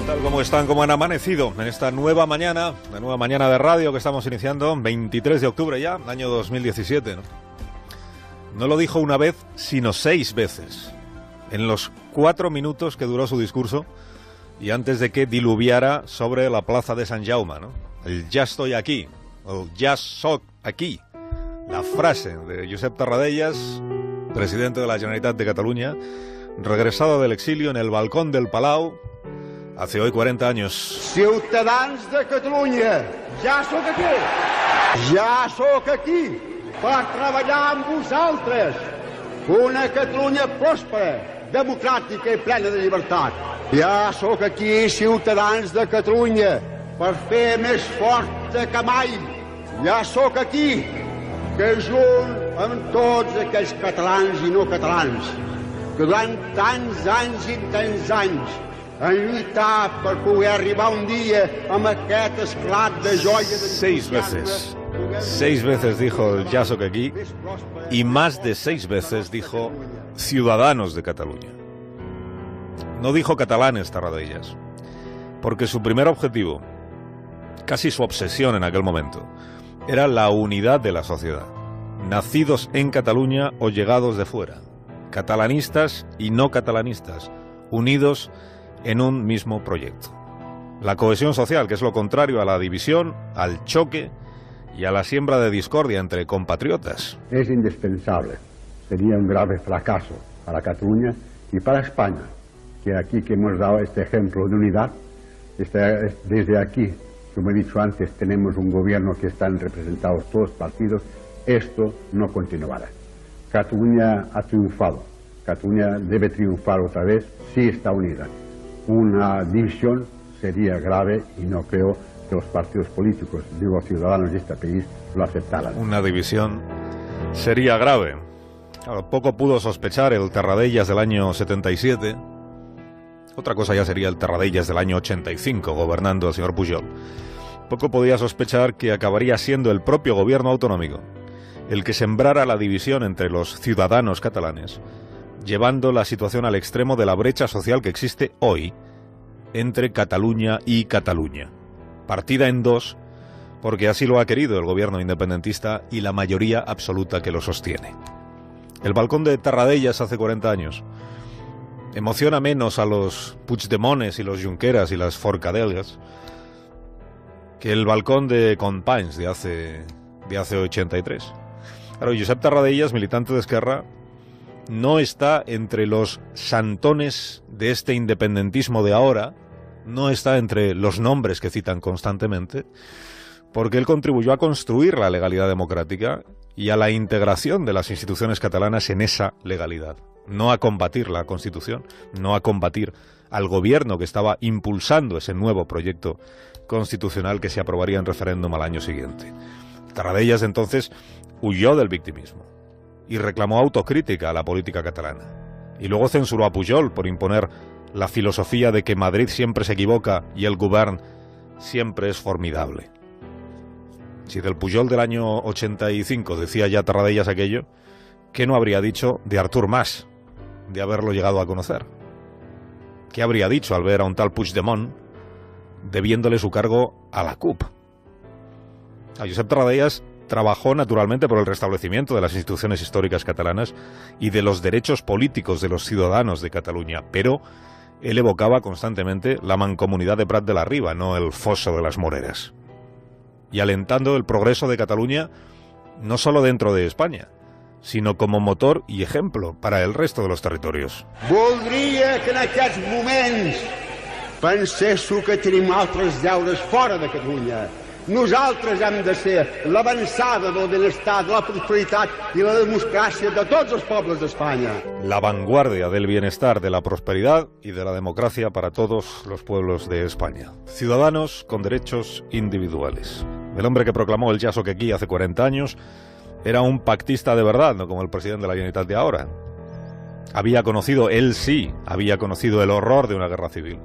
Tal como están, como han amanecido en esta nueva mañana, la nueva mañana de radio que estamos iniciando, 23 de octubre ya, año 2017, ¿no? No lo dijo una vez, sino 6 veces, en los 4 minutos que duró su discurso y antes de que diluviara sobre la plaza de Sant Jaume, ¿no? El "ya estoy aquí", o "ya soc aquí", la frase de Josep Tarradellas, presidente de la Generalitat de Cataluña, regresado del exilio en el balcón del Palau, hace hoy 40 años. Ciutadans de Catalunya, ja sóc aquí. Ja sóc aquí per treballar amb vosaltres. Una Catalunya pròspera, democràtica i plena de llibertat. Ja sóc aquí, ciutadans de Catalunya, per fer més forta que mai. Ja sóc aquí, que junt amb tots aquells catalans i no catalans, que durant tants anys i tants anys han lluitat per poder arribar un dia amb aquest esclat de joia... 6 veces. 6 veces dijo el "ya soc aquí" y más de 6 veces dijo ciudadanos de Cataluña. No dijo catalanes, Tarradellas, porque su primer objetivo, casi su obsesión en aquel momento, era la unidad de la sociedad. Nacidos en Cataluña o llegados de fuera, catalanistas y no catalanistas, unidos en un mismo proyecto. La cohesión social, que es lo contrario a la división, al choque y a la siembra de discordia entre compatriotas. Es indispensable. Sería un grave fracaso para Cataluña y para España, que aquí que hemos dado este ejemplo de unidad, desde aquí, como he dicho antes, tenemos un gobierno que están representados todos los partidos, esto no continuará. Cataluña ha triunfado. Cataluña debe triunfar otra vez si está unida. Una división sería grave y no creo que los partidos políticos, digo ciudadanos de este país, lo aceptaran. Una división sería grave. Claro, poco pudo sospechar el Tarradellas del año 77. Otra cosa ya sería el Tarradellas del año 85, gobernando el señor Pujol. Poco podía sospechar que acabaría siendo el propio gobierno autonómico el que sembrara la división entre los ciudadanos catalanes, llevando la situación al extremo de la brecha social que existe hoy entre Cataluña y Cataluña, partida en dos porque así lo ha querido el gobierno independentista y la mayoría absoluta que lo sostiene. El balcón de Tarradellas hace 40 años emociona menos a los Puigdemones y los Junqueras y las Forcadellas que el balcón de Companys de hace 83. Claro, Josep Tarradellas, militante de Esquerra, no está entre los santones de este independentismo de ahora, no está entre los nombres que citan constantemente, porque él contribuyó a construir la legalidad democrática y a la integración de las instituciones catalanas en esa legalidad, no a combatir la Constitución, no a combatir al gobierno que estaba impulsando ese nuevo proyecto constitucional que se aprobaría en referéndum al año siguiente. Tarradellas entonces huyó del victimismo y reclamó autocrítica a la política catalana. Y luego censuró a Pujol por imponer la filosofía de que Madrid siempre se equivoca y el govern siempre es formidable. Si del Pujol del año 85 decía ya Tarradellas aquello, ¿qué no habría dicho de Artur Mas, de haberlo llegado a conocer? ¿Qué habría dicho al ver a un tal Puigdemont debiéndole su cargo a la CUP? A Josep Tarradellas trabajó naturalmente por el restablecimiento de las instituciones históricas catalanas y de los derechos políticos de los ciudadanos de Cataluña, pero él evocaba constantemente la mancomunidad de Prat de la Riba, no el foso de las Moreras, y alentando el progreso de Cataluña no solo dentro de España, sino como motor y ejemplo para el resto de los territorios. Voldria que en aquests moments penséssiu que tenim altres deures fora de Catalunya. Nosaltres hem de ser l'avançada del benestar, de la prosperitat i la democràcia de tots els pobles d'Espanya. La vanguardia del bienestar, de la prosperidad y de la democracia para todos los pueblos de España. Ciudadanos con derechos individuales. El hombre que proclamó el "ya soc aquí" hace 40 años era un pactista de verdad, no como el presidente de la Generalitat de ahora. Había conocido, él sí, había conocido el horror de una guerra civil.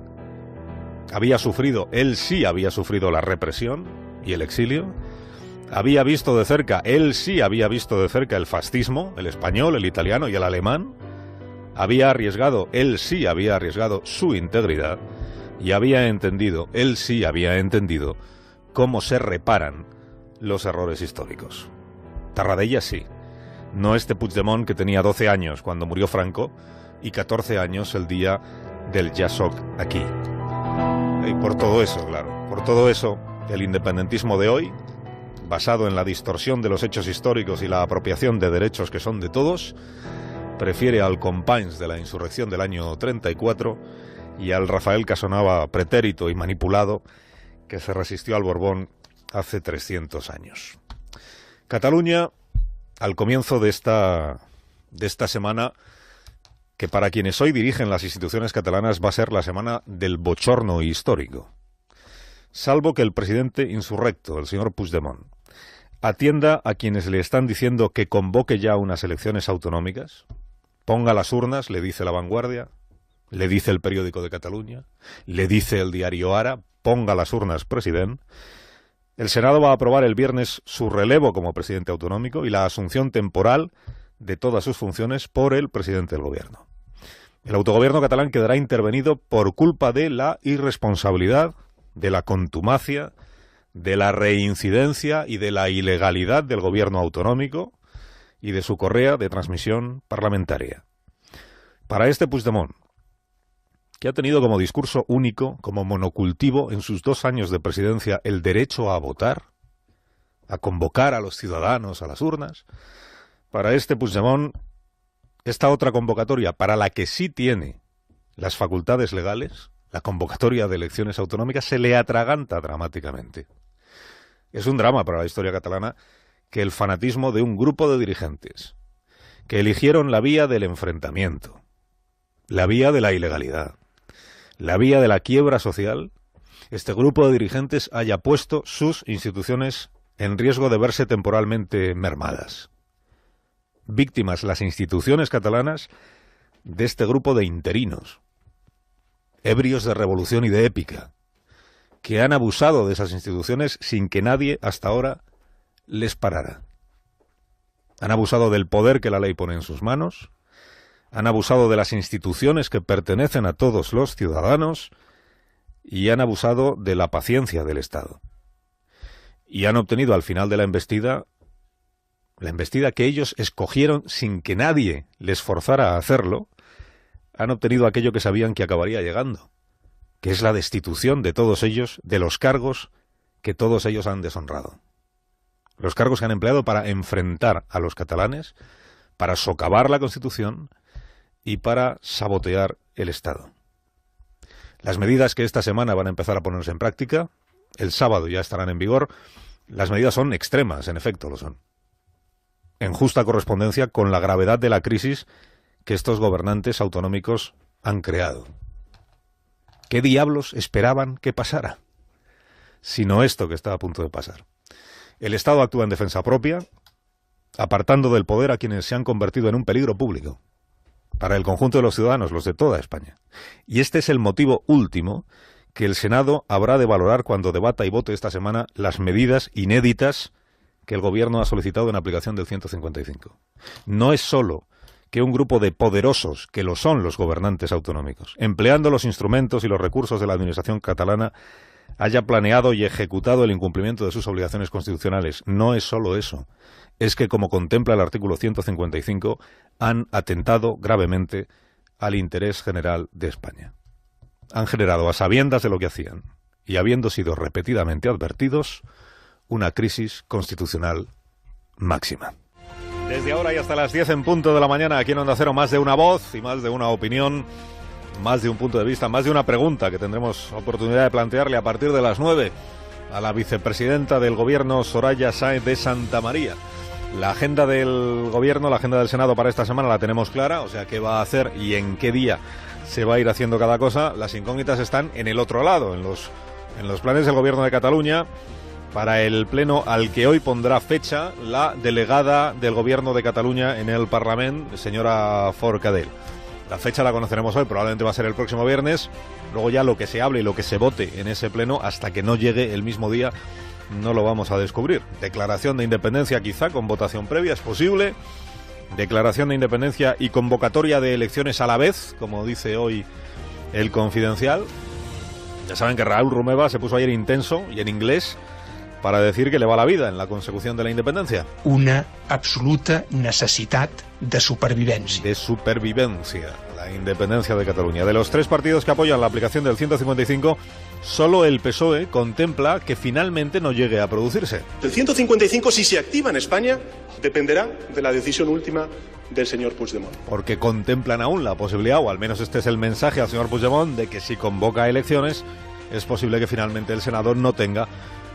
Él sí había sufrido la represión y el exilio. Había visto de cerca, él sí había visto de cerca el fascismo, el español, el italiano y el alemán. Él sí había arriesgado su integridad y había entendido, él sí había entendido, cómo se reparan los errores históricos. Tarradellas sí, no este Puigdemont que tenía 12 años cuando murió Franco y 14 años el día del Ja sóc aquí. Y por todo eso, claro, por todo eso, el independentismo de hoy, basado en la distorsión de los hechos históricos y la apropiación de derechos que son de todos, prefiere al Companys de la insurrección del año 34 y al Rafael Casanova pretérito y manipulado que se resistió al Borbón hace 300 años. Cataluña, al comienzo de esta semana, que para quienes hoy dirigen las instituciones catalanas va a ser la semana del bochorno histórico. Salvo que el presidente insurrecto, el señor Puigdemont, atienda a quienes le están diciendo que convoque ya unas elecciones autonómicas, ponga las urnas, le dice La Vanguardia, le dice el Periódico de Cataluña, le dice el diario Ara, ponga las urnas, president. El Senado va a aprobar el viernes su relevo como presidente autonómico y la asunción temporal de todas sus funciones por el presidente del gobierno. El autogobierno catalán quedará intervenido por culpa de la irresponsabilidad, de la contumacia, de la reincidencia y de la ilegalidad del gobierno autonómico y de su correa de transmisión parlamentaria. Para este Puigdemont, que ha tenido como discurso único, como monocultivo en sus 2 años de presidencia, el derecho a votar, a convocar a los ciudadanos a las urnas, para este Puigdemont, esta otra convocatoria, para la que sí tiene las facultades legales, la convocatoria de elecciones autonómicas, se le atraganta dramáticamente. Es un drama para la historia catalana que el fanatismo de un grupo de dirigentes que eligieron la vía del enfrentamiento, la vía de la ilegalidad, la vía de la quiebra social, este grupo de dirigentes haya puesto sus instituciones en riesgo de verse temporalmente mermadas. Víctimas las instituciones catalanas de este grupo de interinos, ebrios de revolución y de épica, que han abusado de esas instituciones sin que nadie hasta ahora les parara. Han abusado del poder que la ley pone en sus manos, han abusado de las instituciones que pertenecen a todos los ciudadanos y han abusado de la paciencia del Estado. Y han obtenido al final de la embestida que ellos escogieron sin que nadie les forzara a hacerlo, han obtenido aquello que sabían que acabaría llegando, que es la destitución de todos ellos de los cargos que todos ellos han deshonrado. Los cargos que han empleado para enfrentar a los catalanes, para socavar la Constitución y para sabotear el Estado. Las medidas que esta semana van a empezar a ponerse en práctica, el sábado ya estarán en vigor, las medidas son extremas, en efecto lo son, en justa correspondencia con la gravedad de la crisis que estos gobernantes autonómicos han creado. ¿Qué diablos esperaban que pasara? Sino esto que está a punto de pasar. El Estado actúa en defensa propia, apartando del poder a quienes se han convertido en un peligro público para el conjunto de los ciudadanos, los de toda España. Y este es el motivo último que el Senado habrá de valorar cuando debata y vote esta semana las medidas inéditas que el Gobierno ha solicitado en aplicación del 155. No es solo que un grupo de poderosos, que lo son los gobernantes autonómicos, empleando los instrumentos y los recursos de la Administración catalana, haya planeado y ejecutado el incumplimiento de sus obligaciones constitucionales. No es solo eso. Es que, como contempla el artículo 155, han atentado gravemente al interés general de España. Han generado, a sabiendas de lo que hacían, y habiendo sido repetidamente advertidos, una crisis constitucional máxima. Desde ahora y hasta las 10 en punto de la mañana, aquí en Onda Cero, más de una voz y más de una opinión, más de un punto de vista, más de una pregunta que tendremos oportunidad de plantearle a partir de las 9 a la vicepresidenta del Gobierno, Soraya Sáenz de Santamaría. La agenda del Gobierno, la agenda del Senado para esta semana la tenemos clara, o sea, qué va a hacer y en qué día se va a ir haciendo cada cosa. Las incógnitas están en el otro lado, en los planes del Gobierno de Cataluña, para el pleno al que hoy pondrá fecha la delegada del Gobierno de Cataluña en el Parlament, señora Forcadell. La fecha la conoceremos hoy, probablemente va a ser el próximo viernes. Luego ya lo que se hable y lo que se vote en ese pleno, hasta que no llegue el mismo día, no lo vamos a descubrir. Declaración de independencia quizá con votación previa, es posible. Declaración de independencia y convocatoria de elecciones a la vez, como dice hoy el Confidencial. Ya saben que Raúl Romeva se puso ayer intenso y en inglés para decir que le va la vida en la consecución de la independencia. Una absoluta necessitat de supervivència. De supervivencia, la independencia de Cataluña. De los 3 partidos que apoyan la aplicación del 155, solo el PSOE contempla que finalmente no llegue a producirse. El 155, si se activa en España, dependerá de la decisión última del señor Puigdemont. Porque contemplan aún la posibilidad, o al menos este es el mensaje al señor Puigdemont, de que si convoca elecciones, es posible que finalmente el Senado no tenga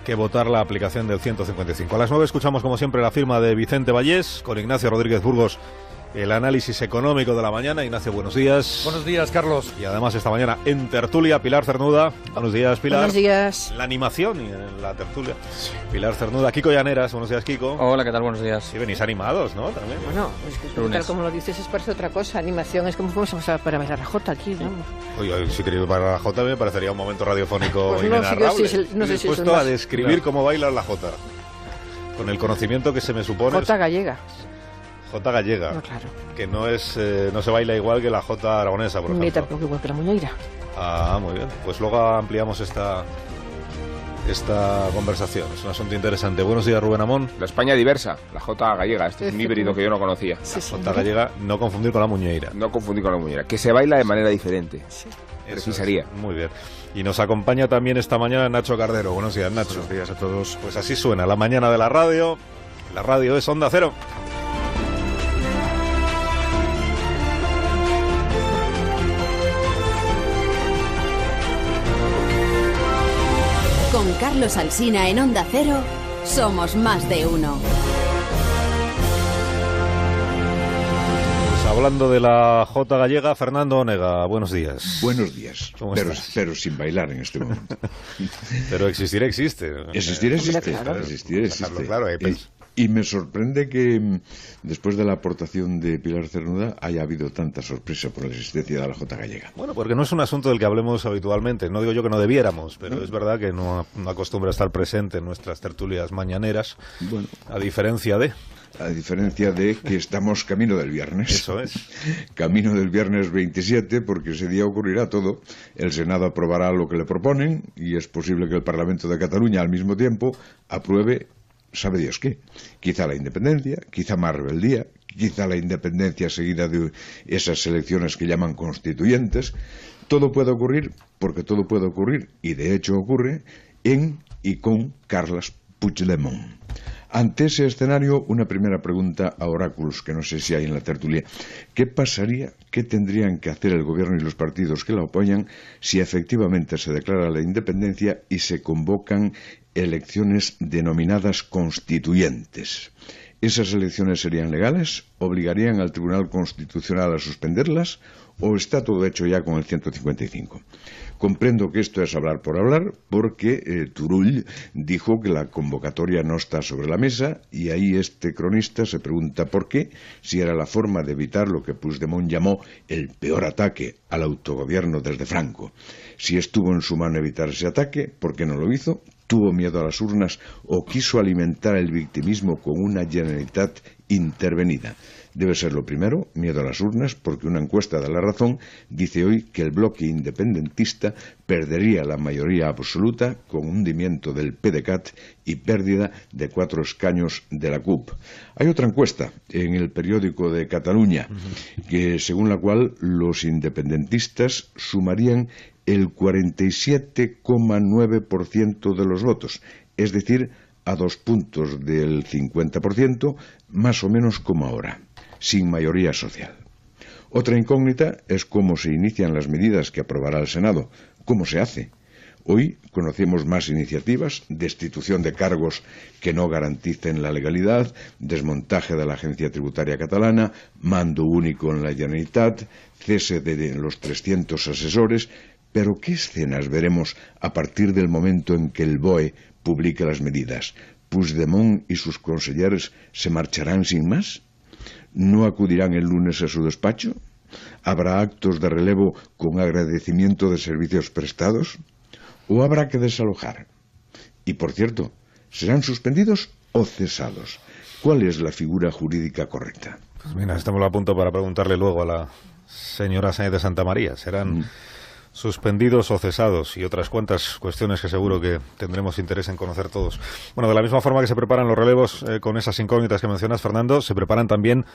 que votar la aplicación del 155. A las 9 escuchamos, como siempre, la firma de Vicente Vallés, con Ignacio Rodríguez Burgos, el análisis económico de la mañana. Ignacio, buenos días. Buenos días, Carlos. Y además esta mañana en tertulia, Pilar Cernuda. Buenos días, Pilar. Buenos días. La animación y en la tertulia. Pilar Cernuda. Kiko Llaneras. Buenos días, Kiko. Hola, ¿qué tal? Buenos días. Sí, venís animados, ¿no? También. Bueno, es que Lunes. tal como lo dices, es parece otra cosa. Animación es como vamos a pasar para bailar la Jota aquí, ¿no? Oye, si queréis bailar la Jota me parecería un momento radiofónico Pues no, inenarrable. sí que sí, no sé si es dispuesto el más. a describir cómo bailas la Jota. Con el conocimiento que se me supone. Jota gallega. Jota gallega. No, claro. Que no es no se baila igual que la Jota aragonesa, por ejemplo. Ni tampoco igual que la muñeira. Ah, muy bien. Pues luego ampliamos esta conversación. Es un asunto interesante. Buenos días, Rubén Amón. La España diversa, la Jota gallega. Este es un híbrido que yo no conocía. Sí, sí. Jota gallega, no confundir con la muñeira. No confundir con la muñeira. Que se baila de manera diferente. Sí. Precisaría. Muy bien. Y nos acompaña también esta mañana Nacho Cardero. Buenos días, Nacho. Buenos días a todos. Pues así suena la mañana de la radio. La radio es Onda Cero. Con Carlos Alsina en Onda Cero, somos más de uno. Pues hablando de la Jota gallega, Fernando Onega, buenos días. Buenos días, ¿Cómo estás? pero sin bailar en este momento. Pero existir existe. Existir existe, claro. existir existe. Claro, Y me sorprende que después de la aportación de Pilar Cernuda haya habido tanta sorpresa por la existencia de la Jota gallega. Bueno, porque no es un asunto del que hablemos habitualmente. No digo yo que no debiéramos, pero es verdad que no acostumbra estar presente en nuestras tertulias mañaneras, Bueno, a diferencia de... que estamos camino del viernes. Eso es. Camino del viernes 27, porque ese día ocurrirá todo. El Senado aprobará lo que le proponen y es posible que el Parlamento de Cataluña al mismo tiempo apruebe, sabe Dios qué. Quizá la independencia, quizá más rebeldía, quizá la independencia seguida de esas elecciones que llaman constituyentes. Todo puede ocurrir, porque todo puede ocurrir, y de hecho ocurre, en y con Carles Puigdemont. Ante ese escenario, una primera pregunta a oráculos, que no sé si hay en la tertulia. ¿Qué pasaría, qué tendrían que hacer el gobierno y los partidos que la apoyan si efectivamente se declara la independencia y se convocan elecciones denominadas constituyentes? ¿Esas elecciones serían legales? ¿Obligarían al Tribunal Constitucional a suspenderlas? ¿O está todo hecho ya con el 155? Comprendo que esto es hablar por hablar, porque Turull dijo que la convocatoria no está sobre la mesa, y ahí este cronista se pregunta por qué, si era la forma de evitar lo que Puigdemont llamó el peor ataque al autogobierno desde Franco. Si estuvo en su mano evitar ese ataque, ¿por qué no lo hizo? ¿Tuvo miedo a las urnas o quiso alimentar el victimismo con una Generalitat intervenida? Debe ser lo primero, miedo a las urnas, porque una encuesta de La Razón dice hoy que el bloque independentista perdería la mayoría absoluta con hundimiento del PDeCAT y pérdida de 4 escaños de la CUP. Hay otra encuesta en el periódico de Cataluña, que según la cual los independentistas sumarían el 47,9% de los votos, es decir, a 2 puntos del 50%, más o menos como ahora, sin mayoría social. Otra incógnita es cómo se inician las medidas que aprobará el Senado. ¿Cómo se hace? Hoy conocemos más iniciativas: destitución de cargos que no garanticen la legalidad, desmontaje de la Agencia Tributaria Catalana, mando único en la Generalitat, cese de los 300 asesores. Pero ¿qué escenas veremos a partir del momento en que el BOE publique las medidas? ¿Puigdemont y sus consejeros se marcharán sin más? ¿No acudirán el lunes a su despacho? ¿Habrá actos de relevo con agradecimiento de servicios prestados? ¿O habrá que desalojar? Y, por cierto, ¿serán suspendidos o cesados? ¿Cuál es la figura jurídica correcta? Pues mira, estamos a punto para preguntarle luego a la señora Sáenz de Santamaría. ¿Serán suspendidos o cesados y otras cuantas cuestiones que seguro que tendremos interés en conocer todos. Bueno, de la misma forma que se preparan los relevos con esas incógnitas que mencionas, Fernando, se preparan también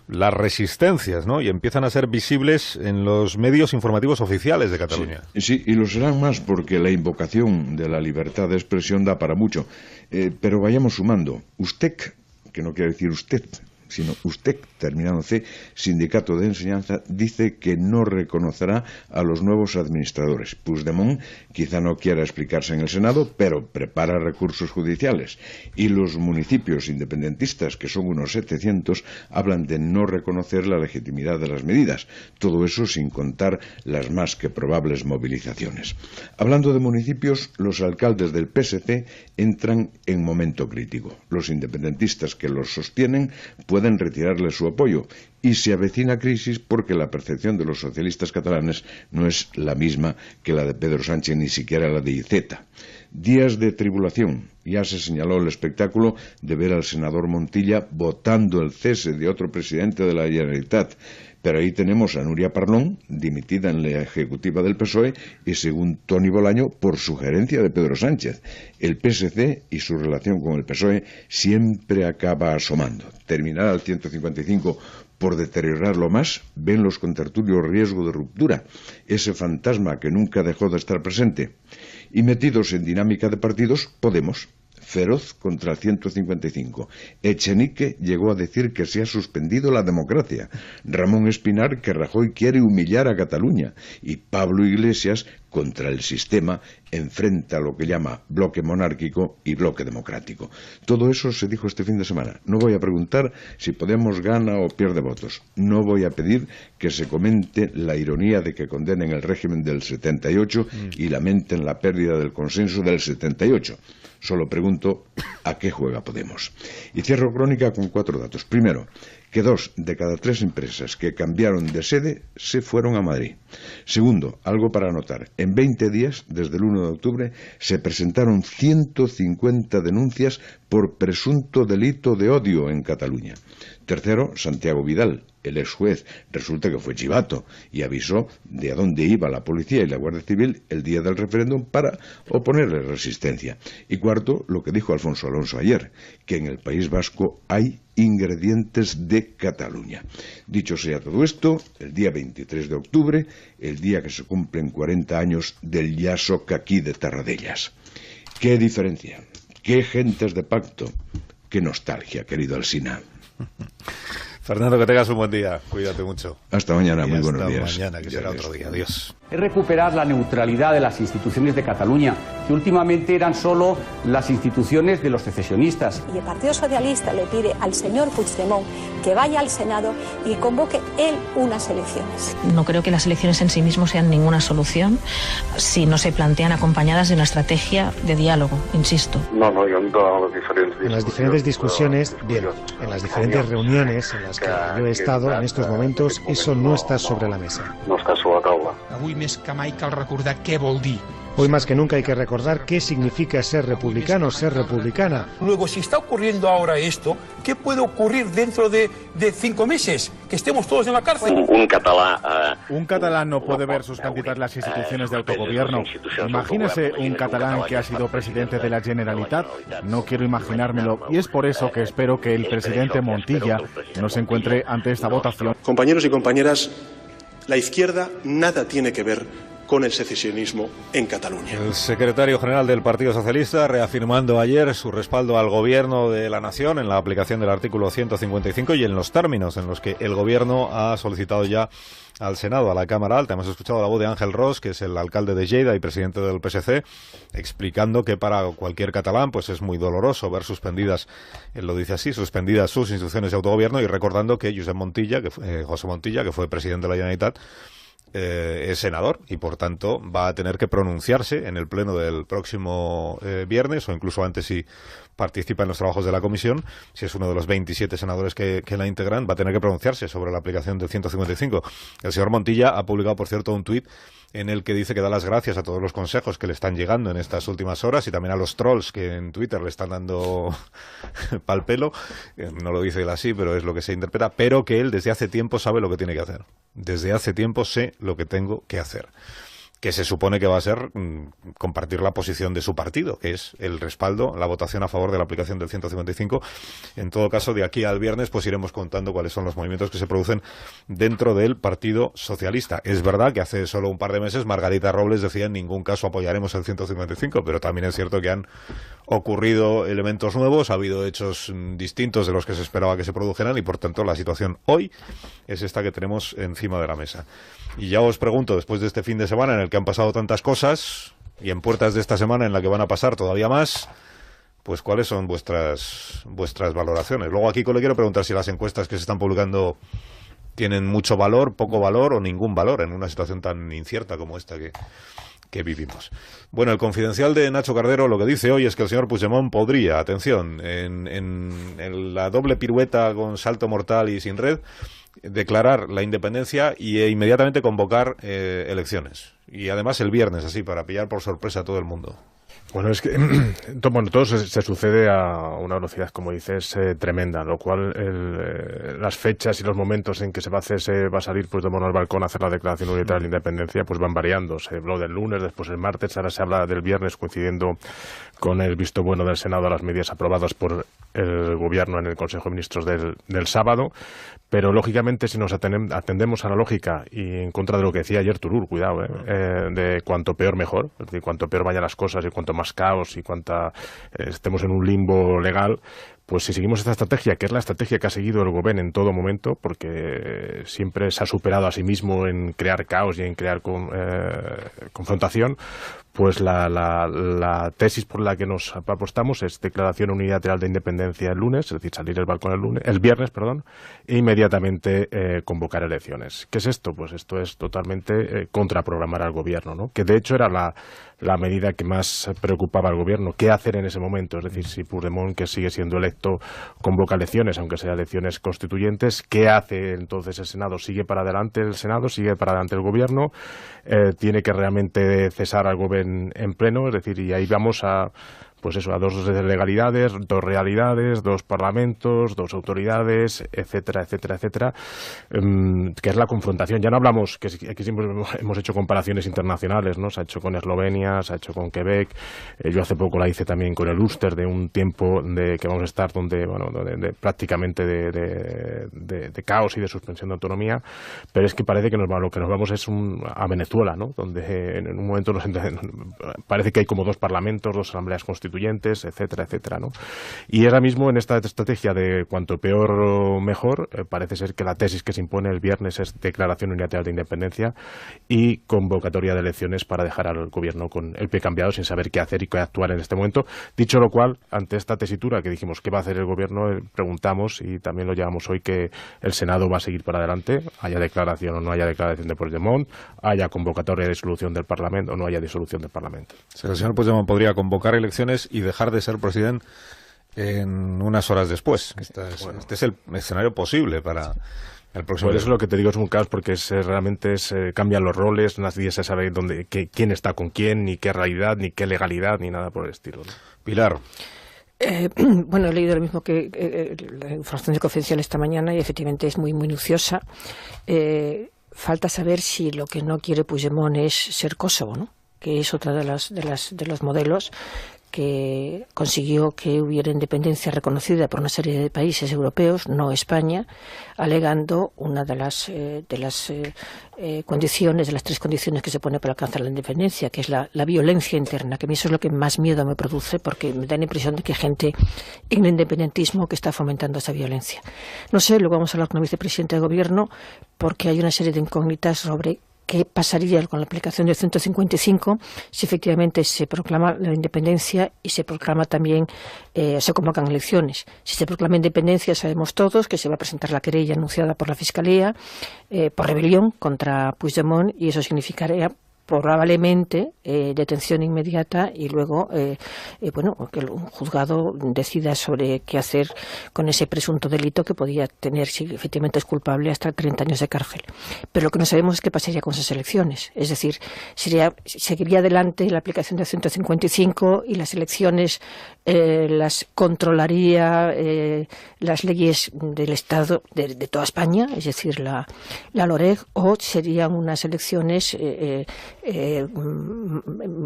las resistencias, ¿no? Y empiezan a ser visibles en los medios informativos oficiales de Cataluña. Sí, y lo serán más porque la invocación de la libertad de expresión da para mucho. Pero vayamos sumando. USTEC, que no quiere decir usted, sino USTEC, terminado en C, Sindicato de Enseñanza, dice que no reconocerá a los nuevos administradores. Puigdemont quizá no quiera explicarse en el Senado, pero prepara recursos judiciales. Y los municipios independentistas, que son unos 700, hablan de no reconocer la legitimidad de las medidas. Todo eso sin contar las más que probables movilizaciones. Hablando de municipios, los alcaldes del PSC entran en momento crítico. Los independentistas que los sostienen pueden retirarle su apoyo y se avecina crisis porque la percepción de los socialistas catalanes no es la misma que la de Pedro Sánchez, ni siquiera la de Iceta. Días de tribulación. Ya se señaló el espectáculo de ver al senador Montilla votando el cese de otro presidente de la Generalitat. Pero ahí tenemos a Núria Parlon, dimitida en la ejecutiva del PSOE, y según Toni Bolaño, por sugerencia de Pedro Sánchez. El PSC y su relación con el PSOE siempre acaba asomando. Terminará el 155 por deteriorarlo más, ven los contertulios riesgo de ruptura, ese fantasma que nunca dejó de estar presente. Y metidos en dinámica de partidos, Podemos, feroz contra el 155. Echenique llegó a decir que se ha suspendido la democracia. Ramón Espinar que Rajoy quiere humillar a Cataluña. Y Pablo Iglesias, contra el sistema, enfrenta lo que llama bloque monárquico y bloque democrático. Todo eso se dijo este fin de semana. No voy a preguntar si Podemos gana o pierde votos. No voy a pedir que se comente la ironía de que condenen el régimen del 78 y lamenten la pérdida del consenso del 78. Solo pregunto a qué juega Podemos. Y cierro crónica con 4 datos. Primero, que 2 de cada 3 empresas que cambiaron de sede se fueron a Madrid. Segundo, algo para anotar. En 20 días, desde el 1 de octubre, se presentaron 150 denuncias por presunto delito de odio en Cataluña. Tercero, Santiago Vidal, el ex juez, resulta que fue chivato y avisó de a dónde iba la policía y la Guardia Civil el día del referéndum para oponerle resistencia. Y cuarto, lo que dijo Alfonso Alonso ayer, que en el País Vasco hay ingredientes de Cataluña. Dicho sea todo esto, el día 23 de octubre, el día que se cumplen 40 años del Ya Soc Aquí de Tarradellas. ¡Qué diferencia! ¡Qué gentes de pacto! ¡Qué nostalgia, querido Alsina! Fernando, que tengas un buen día. Cuídate mucho. Hasta mañana, muy buenos días. Hasta mañana, que será otro día. Adiós. Es recuperar la neutralidad de las instituciones de Cataluña, que últimamente eran solo las instituciones de los secesionistas. Y el Partido Socialista le pide al señor Puigdemont que vaya al Senado y convoque él unas elecciones. No creo que las elecciones en sí mismas sean ninguna solución si no se plantean acompañadas de una estrategia de diálogo, insisto. En las diferentes discusiones, bien, en las diferentes reuniones en las que yo he estado en estos momentos, eso no está sobre la mesa. No està sobre la taula. Avui més que mai cal recordar què vol dir. Hoy más que nunca hay que recordar qué significa ser republicano, ser republicana. Luego, si está ocurriendo ahora esto, ¿qué puede ocurrir dentro de 5 meses? Que estemos todos en la cárcel. Un catalán no puede ver suspendidas las instituciones de autogobierno. Imagínese un catalán que ha sido presidente de la Generalitat. No quiero imaginármelo y es por eso que espero que el presidente Montilla no se encuentre ante esta votación. Compañeros y compañeras, la izquierda nada tiene que ver con el secesionismo en Cataluña. El secretario general del Partido Socialista reafirmando ayer su respaldo al gobierno de la nación en la aplicación del artículo 155 y en los términos en los que el gobierno ha solicitado ya al Senado, a la Cámara Alta. Hemos escuchado la voz de Ángel Ros, que es el alcalde de Lleida y presidente del PSC, explicando que para cualquier catalán pues es muy doloroso ver suspendidas, él lo dice así, suspendidas sus instituciones de autogobierno, y recordando que José Montilla, que fue presidente de la Generalitat, es senador y por tanto va a tener que pronunciarse en el pleno del próximo viernes o incluso antes si participa en los trabajos de la comisión, si es uno de los 27 senadores que la integran, va a tener que pronunciarse sobre la aplicación del 155. El señor Montilla ha publicado, por cierto, un tuit en el que dice que da las gracias a todos los consejos que le están llegando en estas últimas horas y también a los trolls que en Twitter le están dando pal pelo. No lo dice él así, pero es lo que se interpreta, pero que él desde hace tiempo sabe lo que tiene que hacer. Desde hace tiempo sé lo que tengo que hacer. que se supone que va a ser compartir la posición de su partido, que es el respaldo, la votación a favor de la aplicación del 155. En todo caso, de aquí al viernes pues iremos contando cuáles son los movimientos que se producen dentro del Partido Socialista. Es verdad que hace solo un par de meses Margarita Robles decía en ningún caso apoyaremos el 155, pero también es cierto que han ocurrido elementos nuevos, ha habido hechos distintos de los que se esperaba que se produjeran y por tanto la situación hoy es esta que tenemos encima de la mesa. Y ya os pregunto, después de este fin de semana en el que han pasado tantas cosas y en puertas de esta semana en la que van a pasar todavía más, pues cuáles son vuestras valoraciones. Luego a Kiko le quiero preguntar si las encuestas que se están publicando tienen mucho valor, poco valor o ningún valor en una situación tan incierta como esta que vivimos. Bueno, el Confidencial de Nacho Cardero lo que dice hoy es que el señor Puigdemont podría, atención, en la doble pirueta con salto mortal y sin red, declarar la independencia e inmediatamente convocar elecciones. Y además el viernes, así, para pillar por sorpresa a todo el mundo. Bueno, es que todo se sucede a una velocidad, como dices, tremenda, lo cual las fechas y los momentos en que se va a salir Puigdemont al balcón a hacer la declaración unilateral de independencia, pues van variando. Se habló del lunes, después el martes, ahora se habla del viernes, coincidiendo con el visto bueno del Senado a las medidas aprobadas por el Gobierno en el Consejo de Ministros del sábado. Pero, lógicamente, si nos atendemos a la lógica y en contra de lo que decía ayer Turull, cuidado, de cuanto peor mejor, es decir, cuanto peor vayan las cosas y cuanto más caos y estemos en un limbo legal, pues si seguimos esta estrategia, que es la estrategia que ha seguido el Gobierno en todo momento, porque siempre se ha superado a sí mismo en crear caos y en crear confrontación, pues la tesis por la que nos apostamos es declaración unilateral de independencia el lunes, es decir, salir del balcón el viernes, e inmediatamente convocar elecciones. ¿Qué es esto? Pues esto es totalmente contraprogramar al Gobierno, ¿no? Que de hecho era la medida que más preocupaba al Gobierno. ¿Qué hacer en ese momento? Es decir, si Puigdemont, que sigue siendo electo, convoca elecciones, aunque sean elecciones constituyentes, ¿qué hace entonces el Senado? ¿Sigue para adelante el Senado? ¿Sigue para adelante el Gobierno? ¿Tiene que realmente cesar al Gobierno en pleno? Es decir, y ahí vamos a dos legalidades, dos realidades, dos parlamentos, dos autoridades, etcétera, etcétera, etcétera, que es la confrontación. Ya no hablamos, que aquí siempre hemos hecho comparaciones internacionales, ¿no? Se ha hecho con Eslovenia, se ha hecho con Quebec, yo hace poco la hice también con el Ulster, de un tiempo que vamos a estar donde prácticamente de caos y de suspensión de autonomía, pero es que parece que lo que nos vamos es a Venezuela, ¿no? Donde en un momento parece que hay como dos parlamentos, dos asambleas constituyentes, etcétera, etcétera, ¿no? Y ahora mismo en esta estrategia de cuanto peor mejor, parece ser que la tesis que se impone el viernes es declaración unilateral de independencia y convocatoria de elecciones para dejar al Gobierno con el pie cambiado sin saber qué hacer y qué actuar en este momento. Dicho lo cual, ante esta tesitura que dijimos qué va a hacer el Gobierno, preguntamos, y también lo llevamos hoy, que el Senado va a seguir para adelante, haya declaración o no haya declaración de Puigdemont, haya convocatoria de disolución del Parlamento o no haya disolución del Parlamento. Si el señor Puigdemont podría convocar elecciones y dejar de ser presidente en unas horas después. Este es el escenario posible para el próximo. Por eso lo que te digo es un caos, porque realmente cambian los roles, nadie se sabe quién está con quién, ni qué realidad, ni qué legalidad, ni nada por el estilo, ¿no? Pilar. Bueno, he leído lo mismo que la información de Confidencial esta mañana y efectivamente es muy minuciosa. Falta saber si lo que no quiere Puigdemont es ser Kosovo, ¿no? Que es otra de los modelos que consiguió que hubiera independencia reconocida por una serie de países europeos, no España, alegando una de las condiciones, de las tres condiciones que se pone para alcanzar la independencia, que es la violencia interna, que a mí eso es lo que más miedo me produce, porque me da la impresión de que hay gente en el independentismo que está fomentando esa violencia. No sé, luego vamos a hablar con el vicepresidente de Gobierno, porque hay una serie de incógnitas sobre qué pasaría con la aplicación del 155 si efectivamente se proclama la independencia y se proclama también, se convocan elecciones. Si se proclama independencia, sabemos todos que se va a presentar la querella anunciada por la Fiscalía por rebelión contra Puigdemont, y eso significaría probablemente detención inmediata y luego que un juzgado decida sobre qué hacer con ese presunto delito que podía tener, si efectivamente es culpable, hasta 30 años de cárcel. Pero lo que no sabemos es qué pasaría con esas elecciones. Es decir, seguiría adelante la aplicación del 155 y las elecciones las controlaría las leyes del Estado de toda España, es decir, la LOREG, o serían unas elecciones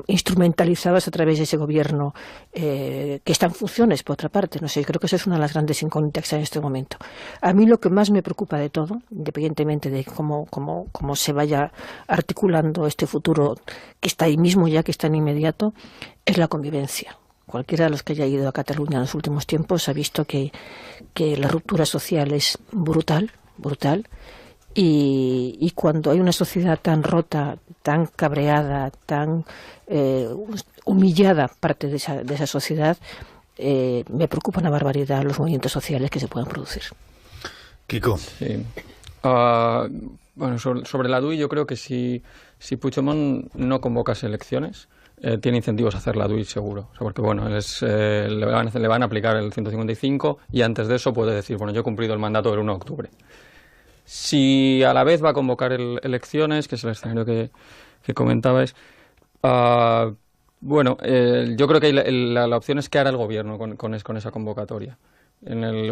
instrumentalizadas a través de ese gobierno que está en funciones, por otra parte. No sé, creo que esa es una de las grandes incógnitas en este momento. A mí lo que más me preocupa de todo, independientemente de cómo se vaya articulando este futuro que está ahí mismo ya, que está en inmediato, es la convivencia. Cualquiera de los que haya ido a Cataluña en los últimos tiempos ha visto que la ruptura social es brutal, y cuando hay una sociedad tan rota, tan cabreada, tan humillada parte de esa sociedad, me preocupa una barbaridad los movimientos sociales que se puedan producir. Kiko. Sí. Bueno, sobre la DUI yo creo que si Puigdemont no convoca elecciones, tiene incentivos a hacer la DUI seguro. O sea, porque bueno, le van a aplicar el 155 y antes de eso puede decir, bueno, yo he cumplido el mandato del 1 de octubre. Si a la vez va a convocar elecciones, que es el escenario que comentabais, bueno, yo creo que la opción es que hará el gobierno con esa convocatoria.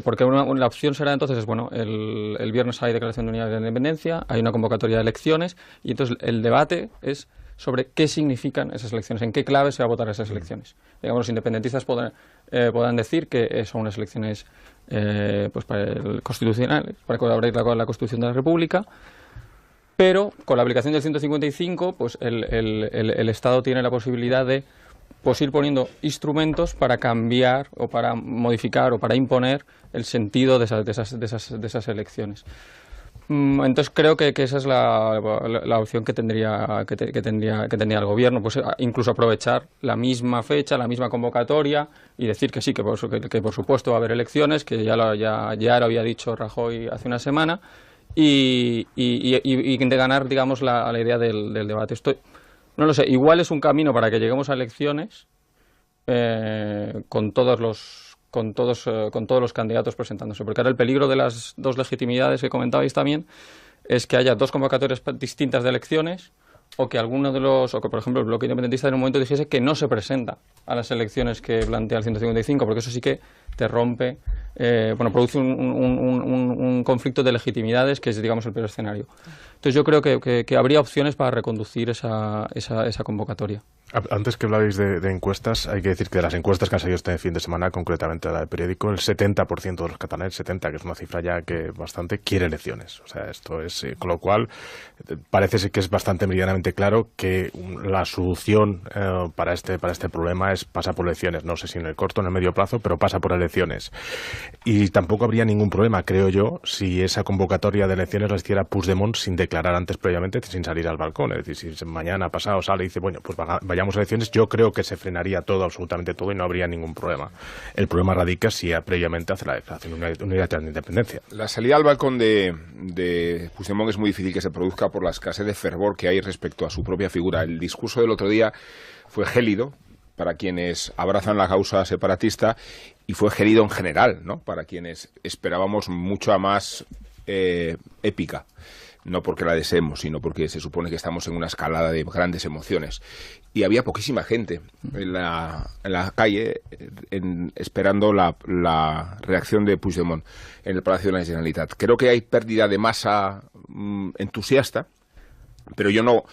Porque la opción será entonces, bueno, el viernes hay declaración de unidad de independencia, hay una convocatoria de elecciones y entonces el debate es sobre qué significan esas elecciones, en qué clave se va a votar esas elecciones. Digamos, los independentistas podrán decir que son unas elecciones constitucionales, para colaborar con la Constitución de la República, pero con la aplicación del 155 pues el Estado tiene la posibilidad de ir poniendo instrumentos para cambiar o para modificar o para imponer el sentido de esas elecciones. Entonces creo que esa es la opción que tendría el gobierno, pues incluso aprovechar la misma fecha, la misma convocatoria y decir que sí, que por supuesto va a haber elecciones, que ya lo había dicho Rajoy hace una semana, y de ganar, digamos, la idea del debate. No lo sé, igual es un camino para que lleguemos a elecciones con todos los candidatos presentándose, porque ahora el peligro de las dos legitimidades que comentabais también es que haya dos convocatorias distintas de elecciones o que por ejemplo el bloque independentista en un momento dijese que no se presenta a las elecciones que plantea el 155, porque eso sí que te rompe, produce un conflicto de legitimidades que es, digamos, el peor escenario. Entonces yo creo que habría opciones para reconducir esa convocatoria. Antes que habláis de encuestas, hay que decir que de las encuestas que han salido este fin de semana, concretamente la del periódico, el 70% de los catalanes, 70, que es una cifra ya que bastante, quiere elecciones. O sea, esto es, con lo cual parece que es bastante meridianamente claro que la solución para este problema es pasar por elecciones. No sé si en el corto o en el medio plazo, pero pasa por elecciones. Y tampoco habría ningún problema, creo yo, si esa convocatoria de elecciones la hiciera Puigdemont sin declarar antes previamente, sin salir al balcón. Es decir, si mañana pasado sale y dice, bueno, pues vayamos a elecciones, yo creo que se frenaría todo, absolutamente todo, y no habría ningún problema. El problema radica si previamente hace la declaración unilateral de independencia. La salida al balcón de Puigdemont es muy difícil que se produzca por la escasez de fervor que hay respecto a su propia figura. El discurso del otro día fue gélido para quienes abrazan la causa separatista y fue gélido en general, ¿no?, para quienes esperábamos mucha más épica. No porque la deseemos, sino porque se supone que estamos en una escalada de grandes emociones. Y había poquísima gente en la calle esperando la reacción de Puigdemont en el Palacio de la Generalitat. Creo que hay pérdida de masa entusiasta, pero yo no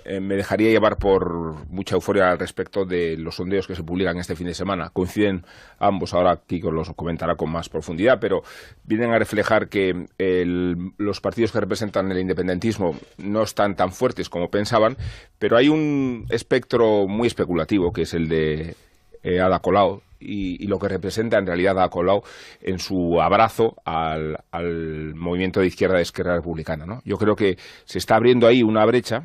me dejaría llevar por mucha euforia al respecto de los sondeos que se publican este fin de semana. Coinciden ambos, ahora Kiko los comentará con más profundidad, pero vienen a reflejar que los partidos que representan el independentismo no están tan fuertes como pensaban, pero hay un espectro muy especulativo, que es el de Ada Colau, y lo que representa en realidad Ada Colau en su abrazo al movimiento de izquierda de Esquerra Republicana, ¿no? Yo creo que se está abriendo ahí una brecha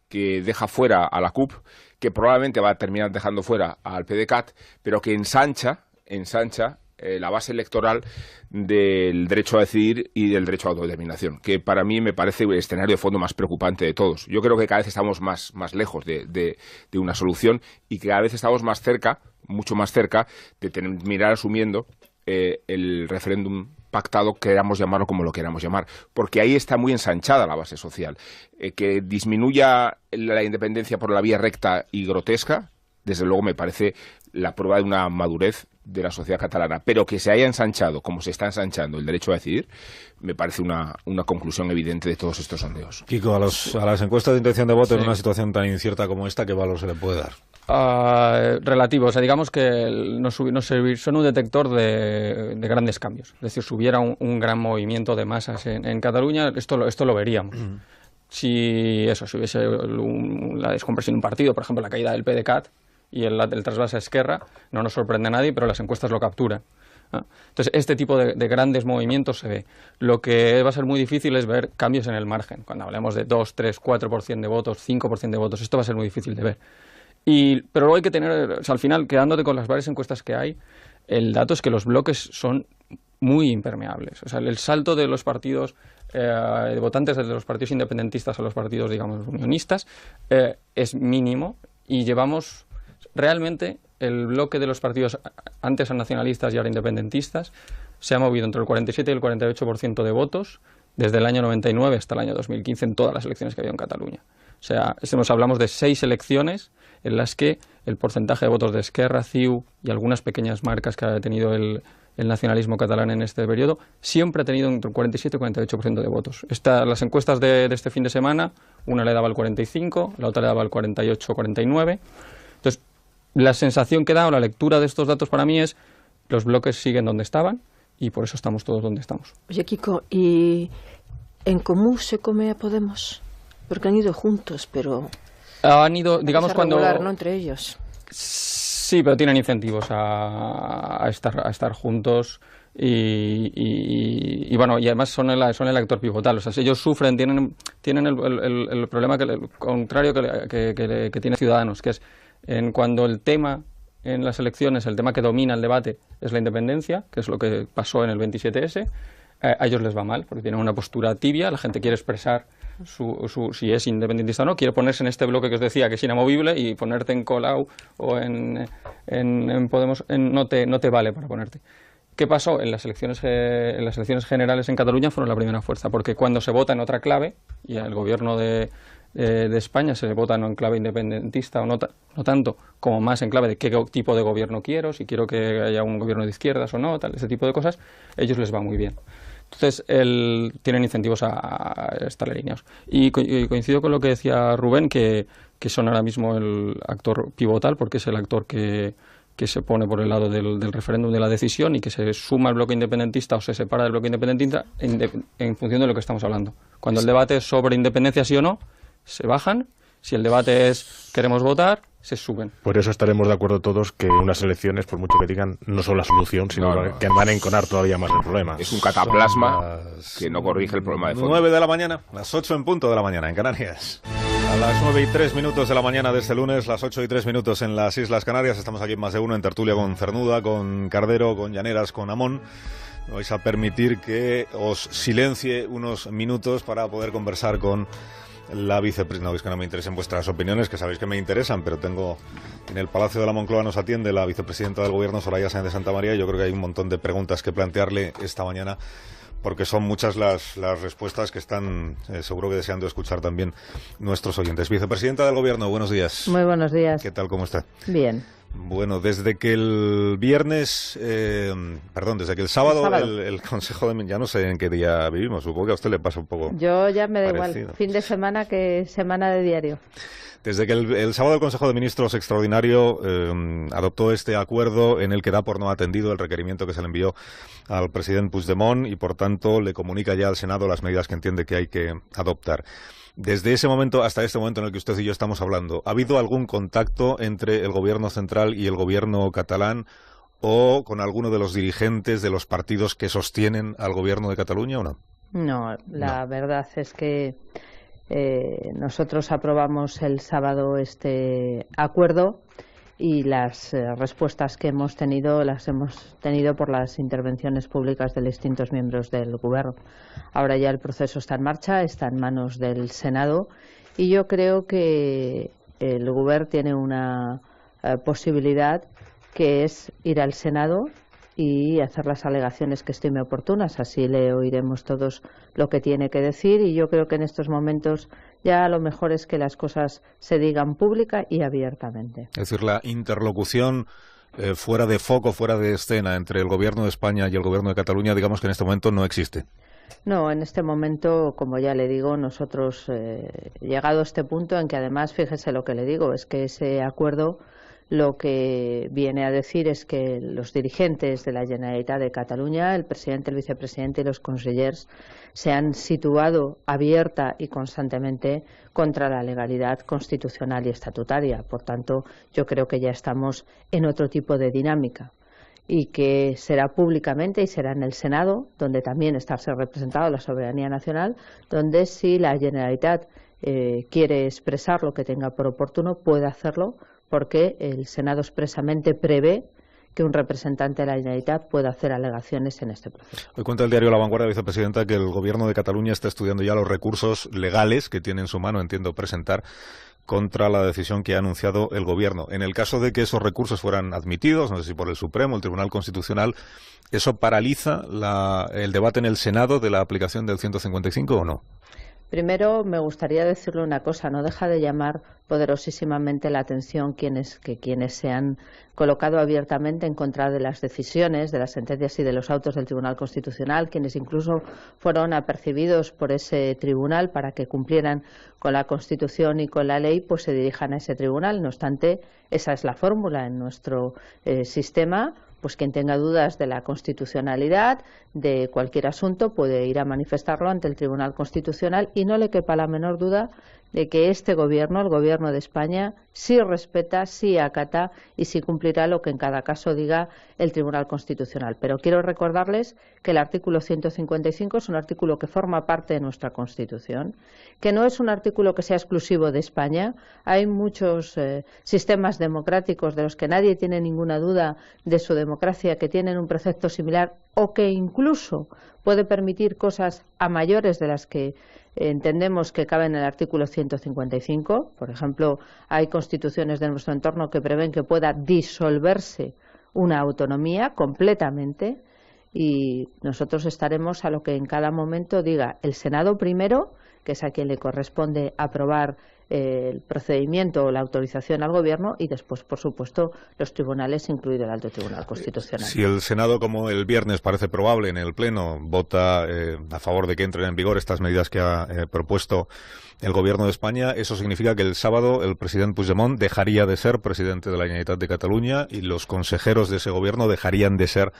que deja fuera a la CUP, que probablemente va a terminar dejando fuera al PDeCAT, pero que ensancha la base electoral del derecho a decidir y del derecho a autodeterminación, que para mí me parece el escenario de fondo más preocupante de todos. Yo creo que cada vez estamos más lejos de una solución y que cada vez estamos más cerca, mucho más cerca, de terminar asumiendo el referéndum pactado, queramos llamarlo como lo queramos llamar, porque ahí está muy ensanchada la base social. Que disminuya la independencia por la vía recta y grotesca desde luego me parece la prueba de una madurez de la sociedad catalana. Pero que se haya ensanchado, como se está ensanchando el derecho a decidir, me parece una conclusión evidente de todos estos sondeos. Kiko, a las encuestas de intención de voto en una situación tan incierta como esta, ¿qué valor se le puede dar? Relativo, o sea, digamos que son un detector de grandes cambios. Es decir, si hubiera un gran movimiento de masas en Cataluña, esto lo veríamos. Si hubiese la descompresión de un partido, por ejemplo, la caída del PDeCAT y el trasvase a Esquerra, no nos sorprende a nadie, pero las encuestas lo capturan. Entonces, este tipo de grandes movimientos se ve. Lo que va a ser muy difícil es ver cambios en el margen. Cuando hablemos de 2, 3, 4% de votos, 5% de votos, esto va a ser muy difícil de ver. Pero luego hay que tener, o sea, al final, quedándote con las varias encuestas que hay, el dato es que los bloques son muy impermeables. O sea, el salto de los partidos, de votantes de los partidos independentistas a los partidos, digamos, unionistas, es mínimo, y llevamos realmente el bloque de los partidos antes nacionalistas y ahora independentistas se ha movido entre el 47 y el 48% de votos desde el año 99 hasta el año 2015 en todas las elecciones que ha habido en Cataluña. O sea, hablamos de 6 elecciones en las que el porcentaje de votos de Esquerra, CiU y algunas pequeñas marcas que ha tenido el nacionalismo catalán en este periodo, siempre ha tenido entre el 47 y el 48% de votos. Las encuestas de este fin de semana, una le daba el 45, la otra le daba el 48 o 49. Entonces, la sensación que da o la lectura de estos datos para mí es los bloques siguen donde estaban y por eso estamos todos donde estamos. Oye, Kiko, ¿y en común se come a Podemos? Porque han ido juntos, pero... Han ido, digamos, cuando... ¿no? Entre ellos. Sí, pero tienen incentivos a estar juntos y bueno, y además son el actor pivotal. O sea, si ellos sufren, tienen el problema contrario que tiene Ciudadanos, que es cuando el tema en las elecciones, el tema que domina el debate es la independencia, que es lo que pasó en el 27S, a ellos les va mal, porque tienen una postura tibia, la gente quiere expresar si es independentista o no, quiere ponerse en este bloque que os decía que es inamovible, y ponerte en Colau o en Podemos no te vale para ponerte. ¿Qué pasó? En las elecciones generales en Cataluña fueron la primera fuerza, porque cuando se vota en otra clave, y el gobierno de España se vota no en clave independentista o no tanto, como más en clave de qué tipo de gobierno quiero, si quiero que haya un gobierno de izquierdas o no, ese tipo de cosas, ellos les va muy bien. Entonces, tienen incentivos a estar alineados. Y coincido con lo que decía Rubén, que son ahora mismo el actor pivotal, porque es el actor que se pone por el lado del referéndum de la decisión y que se suma al bloque independentista o se separa del bloque independentista en función de lo que estamos hablando. Cuando el debate es sobre independencia sí o no, se bajan. Si el debate es queremos votar, se suben. Por eso estaremos de acuerdo todos que unas elecciones, por mucho que digan, no son la solución, sino que van a enconar todavía más el problema. Es un cataplasma que no corrige el problema de fondo. 9 de la mañana, las 8 en punto de la mañana en Canarias. A las 9:03 de la mañana de este lunes, las 8:03 en las Islas Canarias. Estamos aquí en Más de Uno, en tertulia con Cernuda, con Cardero, con Llaneras, con Amón. Me vais a permitir que os silencie unos minutos para poder conversar con la vicepresidenta. No veis que no me interesen vuestras opiniones, que sabéis que me interesan, pero tengo en el Palacio de la Moncloa nos atiende la vicepresidenta del Gobierno, Soraya Sáenz de Santamaría, y yo creo que hay un montón de preguntas que plantearle esta mañana, porque son muchas las respuestas que están seguro que deseando escuchar también nuestros oyentes. Vicepresidenta del Gobierno, buenos días. Muy buenos días. ¿Qué tal, cómo está? Bien. Bueno, desde que el sábado, el Consejo de... Ya no sé en qué día vivimos, supongo que a usted le pasa un poco. Yo ya me da parecido. Igual, fin de semana que semana de diario. Desde que el sábado el Consejo de Ministros extraordinario adoptó este acuerdo en el que da por no atendido el requerimiento que se le envió al presidente Puigdemont y, por tanto, le comunica ya al Senado las medidas que entiende que hay que adoptar. Desde ese momento hasta este momento en el que usted y yo estamos hablando, ¿ha habido algún contacto entre el Gobierno central y el Gobierno catalán o con alguno de los dirigentes de los partidos que sostienen al Gobierno de Cataluña o no? No, la verdad es que nosotros aprobamos el sábado este acuerdo y las respuestas que hemos tenido las hemos tenido por las intervenciones públicas de distintos miembros del Gobierno. Ahora ya el proceso está en marcha, está en manos del Senado y yo creo que el Gobierno tiene una posibilidad, que es ir al Senado y hacer las alegaciones que estime oportunas. Así le oiremos todos lo que tiene que decir, y yo creo que en estos momentos ya lo mejor es que las cosas se digan pública y abiertamente. Es decir, la interlocución fuera de foco, fuera de escena entre el Gobierno de España y el Gobierno de Cataluña, digamos que en este momento no existe. No, en este momento, como ya le digo, nosotros, llegado a este punto en que además, fíjese lo que le digo, es que ese acuerdo lo que viene a decir es que los dirigentes de la Generalitat de Cataluña, el presidente, el vicepresidente y los consellers, se han situado abierta y constantemente contra la legalidad constitucional y estatutaria. Por tanto, yo creo que ya estamos en otro tipo de dinámica, y que será públicamente y será en el Senado, donde también está representada la soberanía nacional, donde si la Generalitat quiere expresar lo que tenga por oportuno, puede hacerlo, porque el Senado expresamente prevé que un representante de la Generalitat pueda hacer alegaciones en este proceso. Hoy cuenta el diario La Vanguardia, vicepresidenta, que el Gobierno de Cataluña está estudiando ya los recursos legales que tiene en su mano, entiendo, presentar contra la decisión que ha anunciado el Gobierno. En el caso de que esos recursos fueran admitidos, no sé si por el Supremo, el Tribunal Constitucional, ¿eso paraliza el debate en el Senado de la aplicación del 155 o no? Primero, me gustaría decirle una cosa. No deja de llamar poderosísimamente la atención quienes se han colocado abiertamente en contra de las decisiones, de las sentencias y de los autos del Tribunal Constitucional, quienes incluso fueron apercibidos por ese tribunal para que cumplieran con la Constitución y con la ley, pues se dirijan a ese tribunal. No obstante, esa es la fórmula en nuestro sistema. Pues quien tenga dudas de la constitucionalidad de cualquier asunto puede ir a manifestarlo ante el Tribunal Constitucional, y no le quepa la menor duda de que este Gobierno, el Gobierno de España, sí respeta, sí acata y sí cumplirá lo que en cada caso diga el Tribunal Constitucional. Pero quiero recordarles que el artículo 155 es un artículo que forma parte de nuestra Constitución, que no es un artículo que sea exclusivo de España. Hay muchos sistemas democráticos de los que nadie tiene ninguna duda de su democracia, que tienen un precepto similar o que incluso puede permitir cosas a mayores de las que entendemos que caben en el artículo 155. Por ejemplo, hay constituciones de nuestro entorno que prevén que pueda disolverse una autonomía completamente, y nosotros estaremos a lo que en cada momento diga el Senado primero, que es a quien le corresponde aprobar el procedimiento o la autorización al Gobierno, y después, por supuesto, los tribunales, incluido el Alto Tribunal Constitucional. Si el Senado, como el viernes parece probable, en el Pleno vota a favor de que entren en vigor estas medidas que ha propuesto el Gobierno de España, eso significa que el sábado el presidente Puigdemont dejaría de ser presidente de la Generalitat de Cataluña y los consejeros de ese Gobierno dejarían de ser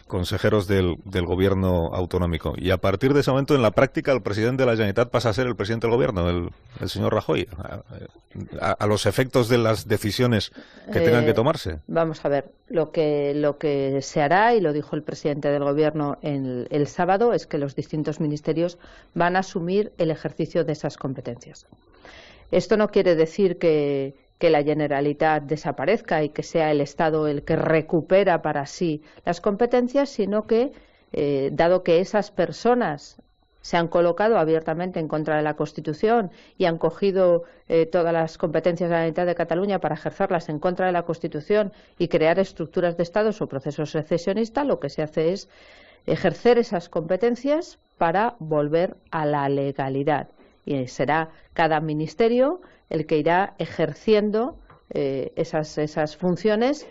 consejeros del Gobierno autonómico. Y a partir de ese momento, en la práctica, el presidente de la Generalitat pasa a ser el presidente del Gobierno, el señor Rajoy, a los efectos de las decisiones que tengan que tomarse. Vamos a ver, lo que se hará, y lo dijo el presidente del Gobierno el sábado, es que los distintos ministerios van a asumir el ejercicio de esas competencias. Esto no quiere decir que la Generalitat desaparezca y que sea el Estado el que recupera para sí las competencias, sino que, dado que esas personas se han colocado abiertamente en contra de la Constitución y han cogido todas las competencias de la Generalitat de Cataluña para ejercerlas en contra de la Constitución y crear estructuras de Estado o procesos secesionistas, lo que se hace es ejercer esas competencias para volver a la legalidad. Y será cada ministerio el que irá ejerciendo esas funciones,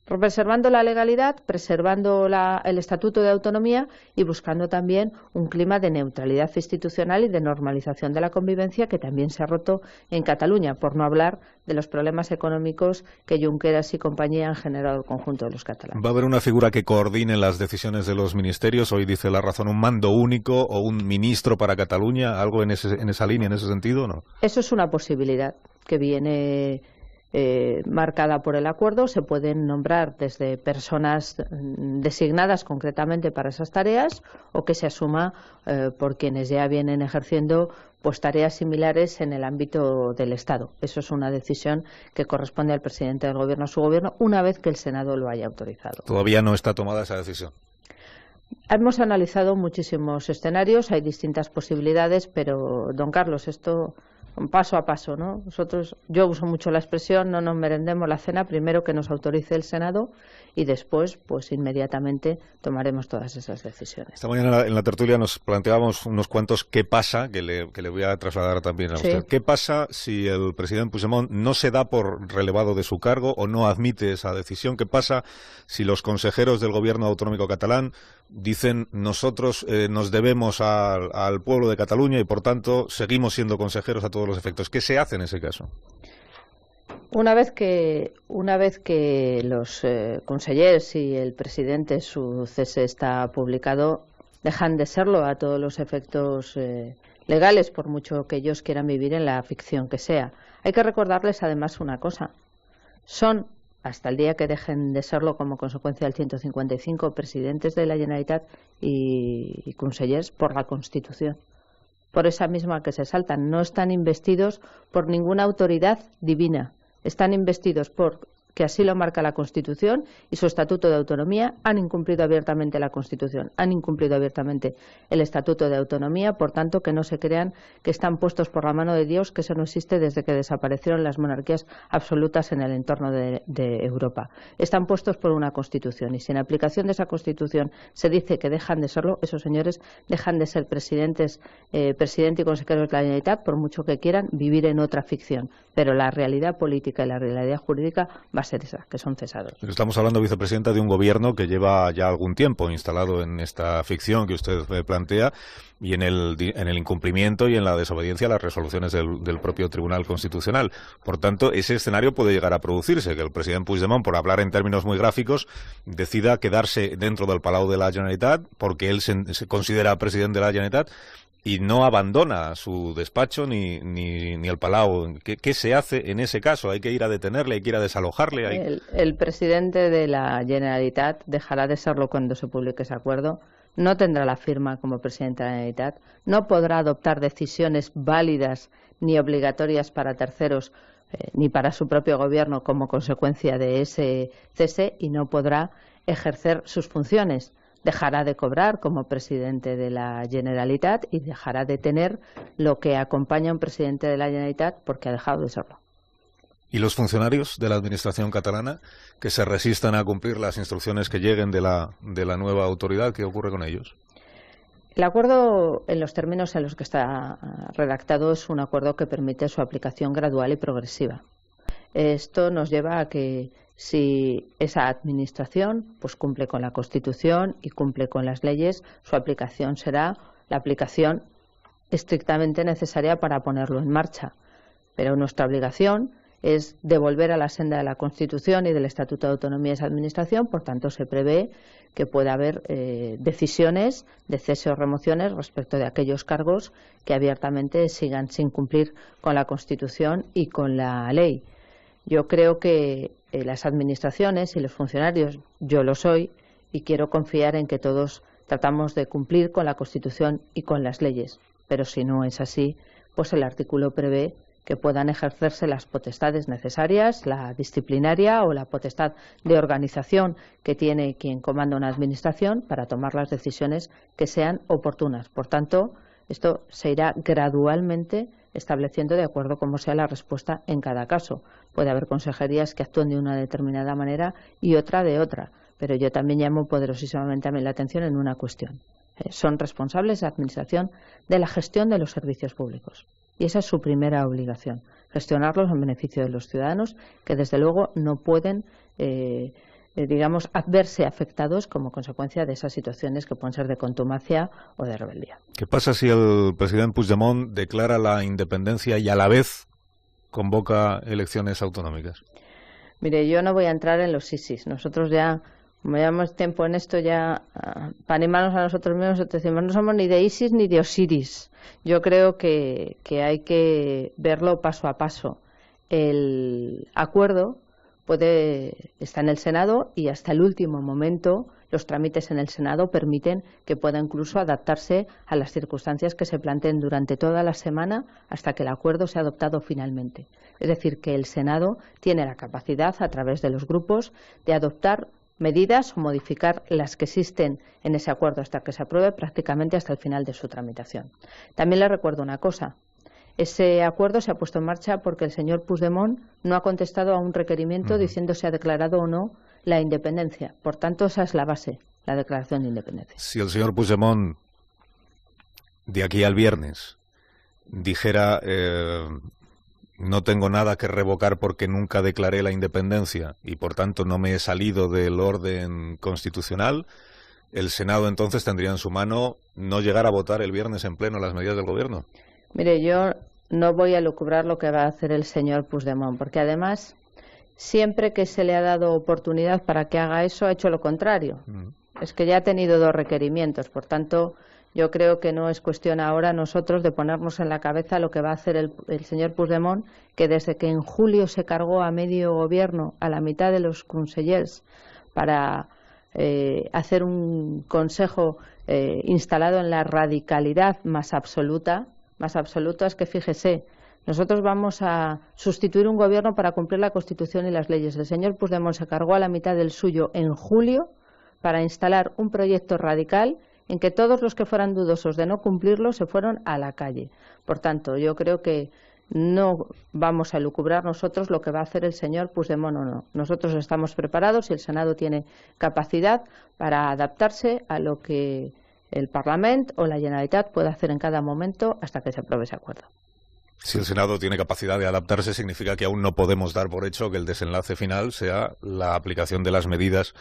preservando la legalidad, preservando el Estatuto de Autonomía y buscando también un clima de neutralidad institucional y de normalización de la convivencia que también se ha roto en Cataluña, por no hablar de los problemas económicos que Junqueras y compañía han generado al conjunto de los catalanes. ¿Va a haber una figura que coordine las decisiones de los ministerios? Hoy dice La Razón, un mando único o un ministro para Cataluña, algo en esa línea, en ese sentido, ¿no? Eso es una posibilidad que viene marcada por el acuerdo. Se pueden nombrar desde personas designadas concretamente para esas tareas o que se asuma por quienes ya vienen ejerciendo pues tareas similares en el ámbito del Estado. Eso es una decisión que corresponde al presidente del Gobierno, a su Gobierno, una vez que el Senado lo haya autorizado. Todavía no está tomada esa decisión. Hemos analizado muchísimos escenarios, hay distintas posibilidades, pero, don Carlos, esto paso a paso, ¿no? Yo uso mucho la expresión, no nos merendemos la cena, primero que nos autorice el Senado y después, pues inmediatamente tomaremos todas esas decisiones. Esta mañana en la tertulia nos planteábamos unos cuantos qué pasa, que le voy a trasladar también a usted. ¿Qué pasa si el presidente Puigdemont no se da por relevado de su cargo o no admite esa decisión? ¿Qué pasa si los consejeros del gobierno autonómico catalán dicen nosotros nos debemos al pueblo de Cataluña y por tanto seguimos siendo consejeros a todos los efectos? ¿Qué se hace en ese caso? Una vez que los consellers y el presidente, su cese está publicado, dejan de serlo a todos los efectos legales, por mucho que ellos quieran vivir en la ficción que sea. Hay que recordarles además una cosa. Son, hasta el día que dejen de serlo como consecuencia del 155, presidentes de la Generalitat y consellers por la Constitución. Por esa misma que se saltan. No están investidos por ninguna autoridad divina. Están investidos porque así lo marca la Constitución y su Estatuto de Autonomía. Han incumplido abiertamente la Constitución, han incumplido abiertamente el Estatuto de Autonomía, por tanto que no se crean que están puestos por la mano de Dios, que eso no existe desde que desaparecieron las monarquías absolutas en el entorno de Europa. Están puestos por una Constitución y si en aplicación de esa Constitución se dice que dejan de serlo, esos señores dejan de ser presidente y consejeros de la Generalitat, por mucho que quieran vivir en otra ficción. Pero la realidad política y la realidad jurídica va a ser esa, que son cesados. Estamos hablando, vicepresidenta, de un gobierno que lleva ya algún tiempo instalado en esta ficción que usted plantea y en el incumplimiento y en la desobediencia a las resoluciones del propio Tribunal Constitucional. Por tanto, ese escenario puede llegar a producirse, que el presidente Puigdemont, por hablar en términos muy gráficos, decida quedarse dentro del Palau de la Generalitat porque él se considera presidente de la Generalitat y no abandona su despacho ni el Palau. ¿Qué se hace en ese caso? ¿Hay que ir a detenerle? ¿Hay que ir a desalojarle? El presidente de la Generalitat dejará de serlo cuando se publique ese acuerdo. No tendrá la firma como presidente de la Generalitat. No podrá adoptar decisiones válidas ni obligatorias para terceros ni para su propio gobierno como consecuencia de ese cese y no podrá ejercer sus funciones. Dejará de cobrar como presidente de la Generalitat y dejará de tener lo que acompaña a un presidente de la Generalitat porque ha dejado de serlo. ¿Y los funcionarios de la administración catalana que se resistan a cumplir las instrucciones que lleguen de la nueva autoridad? ¿Qué ocurre con ellos? El acuerdo, en los términos en los que está redactado, es un acuerdo que permite su aplicación gradual y progresiva. Esto nos lleva a que si esa administración pues cumple con la Constitución y cumple con las leyes, su aplicación será la aplicación estrictamente necesaria para ponerlo en marcha. Pero nuestra obligación es devolver a la senda de la Constitución y del Estatuto de Autonomía esa administración, por tanto se prevé que pueda haber decisiones de cese o remociones respecto de aquellos cargos que abiertamente sigan sin cumplir con la Constitución y con la ley. Yo creo que las administraciones y los funcionarios, yo lo soy, y quiero confiar en que todos tratamos de cumplir con la Constitución y con las leyes. Pero si no es así, pues el artículo prevé que puedan ejercerse las potestades necesarias, la disciplinaria o la potestad de organización que tiene quien comanda una administración para tomar las decisiones que sean oportunas. Por tanto, esto se irá gradualmente estableciendo de acuerdo a cómo sea la respuesta en cada caso. Puede haber consejerías que actúen de una determinada manera y otra de otra, pero yo también llamo poderosísimamente la atención en una cuestión. Son responsables de la administración de la gestión de los servicios públicos. Y esa es su primera obligación, gestionarlos en beneficio de los ciudadanos, que desde luego no pueden verse afectados como consecuencia de esas situaciones que pueden ser de contumacia o de rebeldía. ¿Qué pasa si el presidente Puigdemont declara la independencia y a la vez convoca elecciones autonómicas? Mire, yo no voy a entrar en los ISIS. Nosotros ya, como llevamos tiempo en esto, ya para animarnos a nosotros mismos, decimos, no somos ni de ISIS ni de Osiris. Yo creo que hay que verlo paso a paso. El acuerdo está en el Senado y hasta el último momento los trámites en el Senado permiten que pueda incluso adaptarse a las circunstancias que se planteen durante toda la semana hasta que el acuerdo sea adoptado finalmente. Es decir, que el Senado tiene la capacidad, a través de los grupos, de adoptar medidas o modificar las que existen en ese acuerdo hasta que se apruebe prácticamente hasta el final de su tramitación. También le recuerdo una cosa. Ese acuerdo se ha puesto en marcha porque el señor Puigdemont no ha contestado a un requerimiento diciendo si ha declarado o no la independencia. Por tanto, esa es la base, la declaración de independencia. Si el señor Puigdemont de aquí al viernes dijera no tengo nada que revocar porque nunca declaré la independencia y por tanto no me he salido del orden constitucional, el Senado entonces tendría en su mano no llegar a votar el viernes en pleno las medidas del Gobierno. Mire, yo no voy a lucubrar lo que va a hacer el señor Puigdemont, porque además siempre que se le ha dado oportunidad para que haga eso ha hecho lo contrario. Es que ya ha tenido 2 requerimientos, por tanto yo creo que no es cuestión ahora nosotros de ponernos en la cabeza lo que va a hacer el señor Puigdemont, que desde que en julio se cargó a medio gobierno, a la mitad de los consellers, para hacer un consejo instalado en la radicalidad más absoluta es que, fíjese, nosotros vamos a sustituir un gobierno para cumplir la Constitución y las leyes. El señor Puigdemont se cargó a la mitad del suyo en julio para instalar un proyecto radical en que todos los que fueran dudosos de no cumplirlo se fueron a la calle. Por tanto, yo creo que no vamos a lucubrar nosotros lo que va a hacer el señor Puigdemont o no. Nosotros estamos preparados y el Senado tiene capacidad para adaptarse a lo que el Parlamento o la Generalitat puede hacer en cada momento hasta que se apruebe ese acuerdo. Si el Senado tiene capacidad de adaptarse, significa que aún no podemos dar por hecho que el desenlace final sea la aplicación de las medidas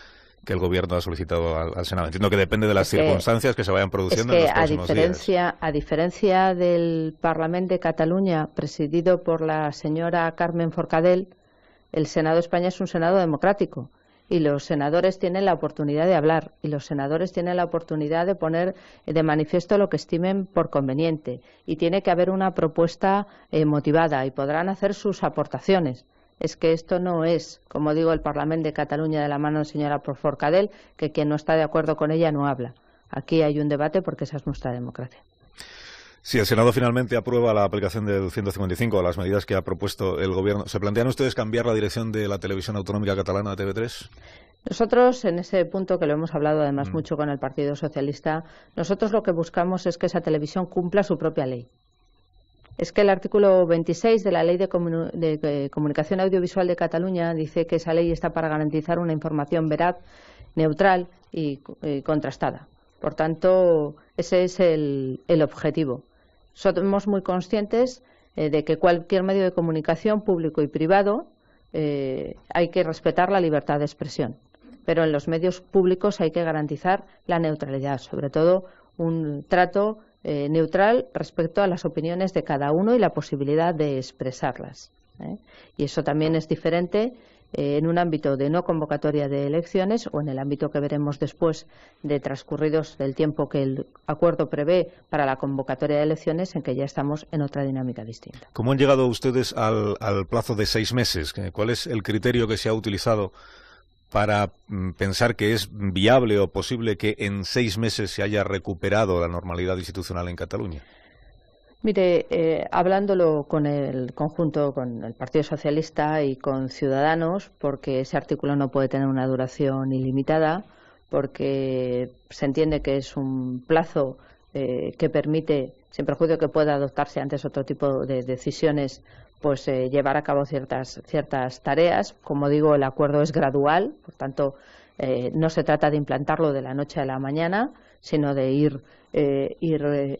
que el Gobierno ha solicitado al Senado. Entiendo que depende de las circunstancias que se vayan produciendo en los próximos días. A diferencia del Parlamento de Cataluña, presidido por la señora Carmen Forcadell, el Senado de España es un Senado democrático. Y los senadores tienen la oportunidad de hablar y los senadores tienen la oportunidad de poner de manifiesto lo que estimen por conveniente y tiene que haber una propuesta motivada y podrán hacer sus aportaciones. Es que esto no es, como digo, el Parlamento de Cataluña de la mano de la señora Forcadell, que quien no está de acuerdo con ella no habla. Aquí hay un debate porque esa es nuestra democracia. Si el Senado finalmente aprueba la aplicación del 155, las medidas que ha propuesto el Gobierno, ¿se plantean ustedes cambiar la dirección de la televisión autonómica catalana TV3? Nosotros, en ese punto, que lo hemos hablado además mucho con el Partido Socialista, nosotros lo que buscamos es que esa televisión cumpla su propia ley. Es que el artículo 26 de la Ley de Comunicación Audiovisual de Cataluña dice que esa ley está para garantizar una información veraz, neutral y contrastada. Por tanto, ese es el objetivo. Somos muy conscientes de que cualquier medio de comunicación, público y privado, hay que respetar la libertad de expresión. Pero en los medios públicos hay que garantizar la neutralidad, sobre todo un trato neutral respecto a las opiniones de cada uno y la posibilidad de expresarlas. Y eso también es diferente en un ámbito de no convocatoria de elecciones o en el ámbito que veremos después de transcurridos del tiempo que el acuerdo prevé para la convocatoria de elecciones, en que ya estamos en otra dinámica distinta. ¿Cómo han llegado ustedes al plazo de 6 meses? ¿Cuál es el criterio que se ha utilizado para pensar que es viable o posible que en 6 meses se haya recuperado la normalidad institucional en Cataluña? Mire, hablándolo con el conjunto, con el Partido Socialista y con Ciudadanos, porque ese artículo no puede tener una duración ilimitada, porque se entiende que es un plazo que permite, sin perjuicio que pueda adoptarse antes otro tipo de decisiones, pues llevar a cabo ciertas tareas. Como digo, el acuerdo es gradual, por tanto, no se trata de implantarlo de la noche a la mañana, sino de ir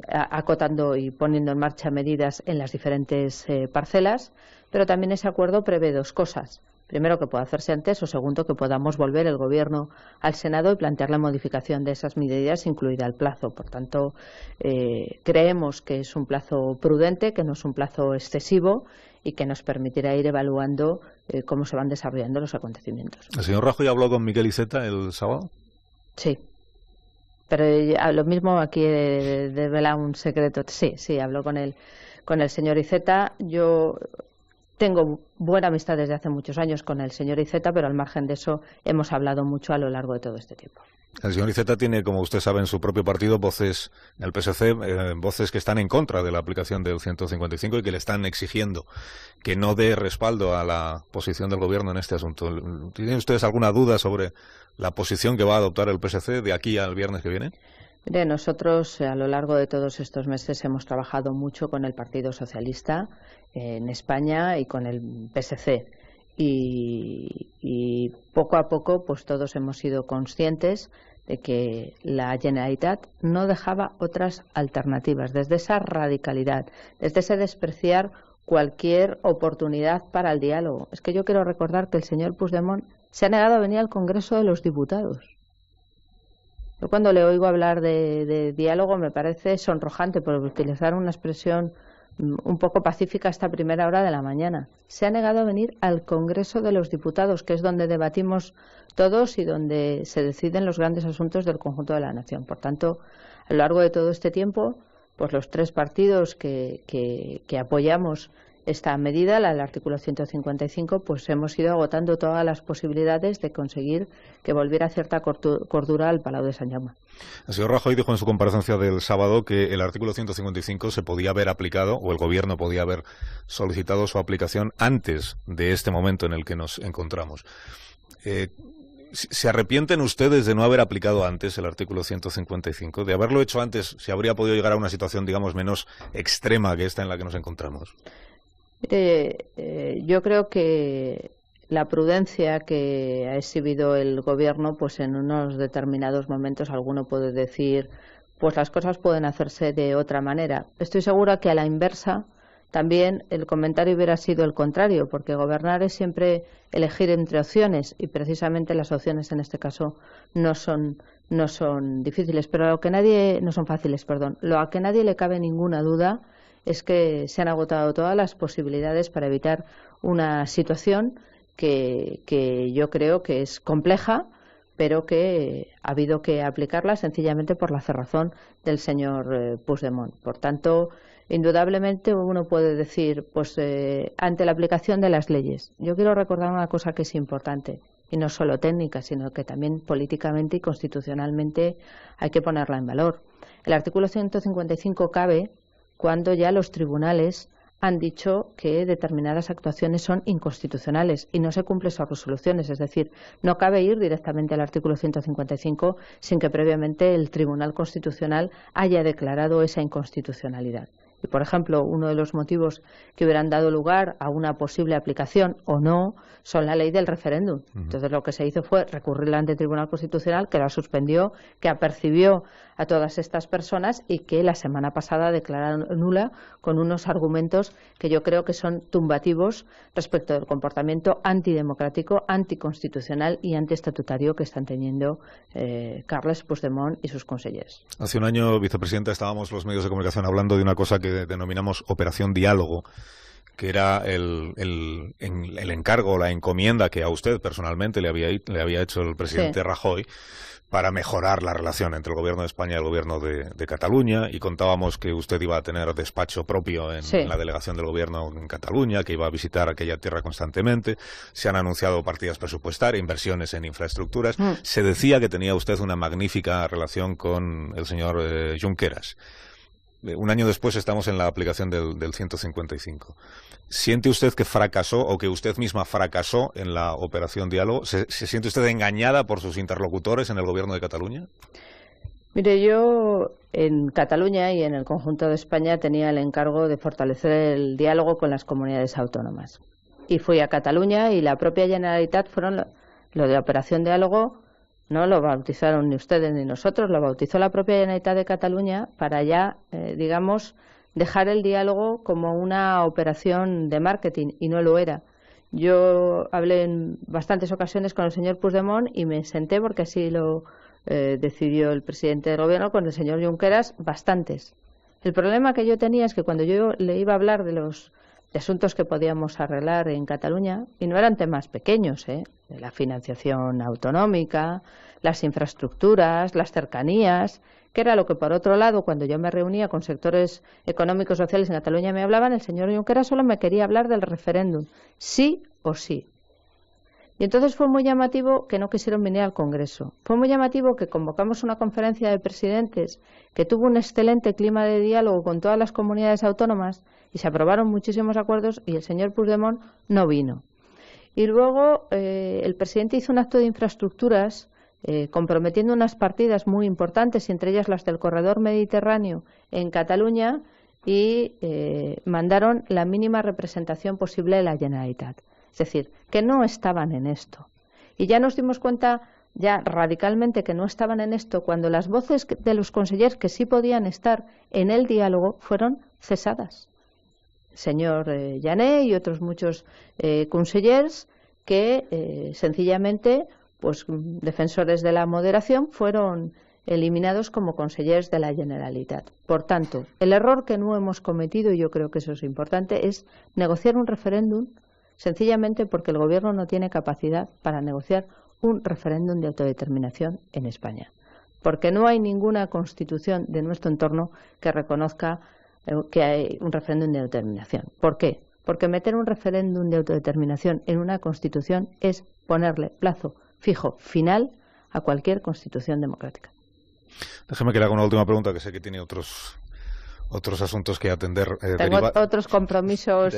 acotando y poniendo en marcha medidas en las diferentes parcelas, pero también ese acuerdo prevé 2 cosas. Primero, que pueda hacerse antes, o segundo, que podamos volver el Gobierno al Senado y plantear la modificación de esas medidas, incluida el plazo. Por tanto, creemos que es un plazo prudente, que no es un plazo excesivo y que nos permitirá ir evaluando cómo se van desarrollando los acontecimientos. ¿El señor Rajoy habló con Miquel Iceta el sábado? Sí. Pero lo mismo aquí devela un secreto. Sí, habló con el señor Iceta. Yo tengo buena amistad desde hace muchos años con el señor Iceta, pero al margen de eso hemos hablado mucho a lo largo de todo este tiempo. El señor Iceta tiene, como usted sabe, en su propio partido voces, en el PSC, voces que están en contra de la aplicación del 155 y que le están exigiendo que no dé respaldo a la posición del Gobierno en este asunto. ¿Tienen ustedes alguna duda sobre la posición que va a adoptar el PSC de aquí al viernes que viene? Mire, nosotros a lo largo de todos estos meses hemos trabajado mucho con el Partido Socialista en España y con el PSC. Y poco a poco pues todos hemos sido conscientes de que la Generalitat no dejaba otras alternativas, desde esa radicalidad, desde ese despreciar cualquier oportunidad para el diálogo. Es que yo quiero recordar que el señor Puigdemont se ha negado a venir al Congreso de los Diputados. Yo cuando le oigo hablar de diálogo me parece sonrojante por utilizar una expresión un poco pacífica a esta primera hora de la mañana. Se ha negado a venir al Congreso de los Diputados, que es donde debatimos todos y donde se deciden los grandes asuntos del conjunto de la nación. Por tanto, a lo largo de todo este tiempo, pues los tres partidos que apoyamos esta medida, la del artículo 155, pues hemos ido agotando todas las posibilidades de conseguir que volviera cierta cordura al Palau de Sant Jaume. El señor Rajoy dijo en su comparecencia del sábado que el artículo 155 se podía haber aplicado, o el Gobierno podía haber solicitado su aplicación antes de este momento en el que nos encontramos. ¿Se arrepienten ustedes de no haber aplicado antes el artículo 155? De haberlo hecho antes, ¿se habría podido llegar a una situación, digamos, menos extrema que esta en la que nos encontramos? Yo creo que la prudencia que ha exhibido el Gobierno, pues en unos determinados momentos alguno puede decir, pues las cosas pueden hacerse de otra manera. Estoy segura que a la inversa también el comentario hubiera sido el contrario, porque gobernar es siempre elegir entre opciones y precisamente las opciones en este caso no son difíciles, pero no son fáciles, perdón. Lo a que nadie le cabe ninguna duda es que se han agotado todas las posibilidades para evitar una situación que yo creo que es compleja, pero que ha habido que aplicarla sencillamente por la cerrazón del señor Puigdemont. Por tanto, indudablemente uno puede decir, pues ante la aplicación de las leyes. Yo quiero recordar una cosa que es importante, y no solo técnica, sino que también políticamente y constitucionalmente hay que ponerla en valor. El artículo 155 cabe cuando ya los tribunales han dicho que determinadas actuaciones son inconstitucionales y no se cumplen sus resoluciones. Es decir, no cabe ir directamente al artículo 155 sin que previamente el Tribunal Constitucional haya declarado esa inconstitucionalidad. Y, por ejemplo, uno de los motivos que hubieran dado lugar a una posible aplicación o no son la ley del referéndum. Entonces, lo que se hizo fue recurrirla ante el Tribunal Constitucional, que la suspendió, que apercibió a todas estas personas y que la semana pasada declararon nula con unos argumentos que yo creo que son tumbativos respecto del comportamiento antidemocrático, anticonstitucional y antiestatutario que están teniendo Carles Puigdemont y sus consejeros. Hace un año, vicepresidenta, estábamos los medios de comunicación hablando de una cosa que denominamos Operación Diálogo, que era el encargo, la encomienda que a usted personalmente le había hecho el presidente Rajoy para mejorar la relación entre el Gobierno de España y el Gobierno de Cataluña, y contábamos que usted iba a tener despacho propio en la delegación del Gobierno en Cataluña, que iba a visitar aquella tierra constantemente. Se han anunciado partidas presupuestarias, inversiones en infraestructuras. Se decía que tenía usted una magnífica relación con el señor Junqueras. Un año después estamos en la aplicación del 155. ¿Siente usted que fracasó o que usted misma fracasó en la operación Diálogo? ¿Se siente usted engañada por sus interlocutores en el Gobierno de Cataluña? Mire, yo en Cataluña y en el conjunto de España tenía el encargo de fortalecer el diálogo con las comunidades autónomas. Y fui a Cataluña y la propia Generalitat fueron lo de Operación Diálogo. No lo bautizaron ni ustedes ni nosotros, lo bautizó la propia Generalitat de Cataluña para ya, digamos, dejar el diálogo como una operación de marketing, y no lo era. Yo hablé en bastantes ocasiones con el señor Puigdemont y me senté, porque así lo decidió el presidente del Gobierno, con el señor Junqueras, bastantes. El problema que yo tenía es que cuando yo le iba a hablar de los asuntos que podíamos arreglar en Cataluña, y no eran temas pequeños, de la financiación autonómica, las infraestructuras, las cercanías, que era lo que, por otro lado, cuando yo me reunía con sectores económicos sociales en Cataluña me hablaban, el señor Junqueras solo me quería hablar del referéndum, sí o sí. Y entonces fue muy llamativo que no quisieron venir al Congreso. Fue muy llamativo que convocamos una conferencia de presidentes que tuvo un excelente clima de diálogo con todas las comunidades autónomas y se aprobaron muchísimos acuerdos, y el señor Puigdemont no vino. Y luego el presidente hizo un acto de infraestructuras comprometiendo unas partidas muy importantes, entre ellas las del corredor mediterráneo en Cataluña, y mandaron la mínima representación posible de la Generalitat. Es decir, que no estaban en esto. Y ya nos dimos cuenta ya radicalmente que no estaban en esto cuando las voces de los consellers que sí podían estar en el diálogo fueron cesadas. Señor Jané y otros muchos consellers que sencillamente, pues defensores de la moderación, fueron eliminados como consellers de la Generalitat. Por tanto, el error que no hemos cometido, y yo creo que eso es importante, es negociar un referéndum sencillamente porque el Gobierno no tiene capacidad para negociar un referéndum de autodeterminación en España. Porque no hay ninguna constitución de nuestro entorno que reconozca que hay un referéndum de autodeterminación. ¿Por qué? Porque meter un referéndum de autodeterminación en una constitución es ponerle plazo fijo, final, a cualquier constitución democrática. Déjeme que le haga una última pregunta, que sé que tiene otros asuntos que atender. Tengo otros compromisos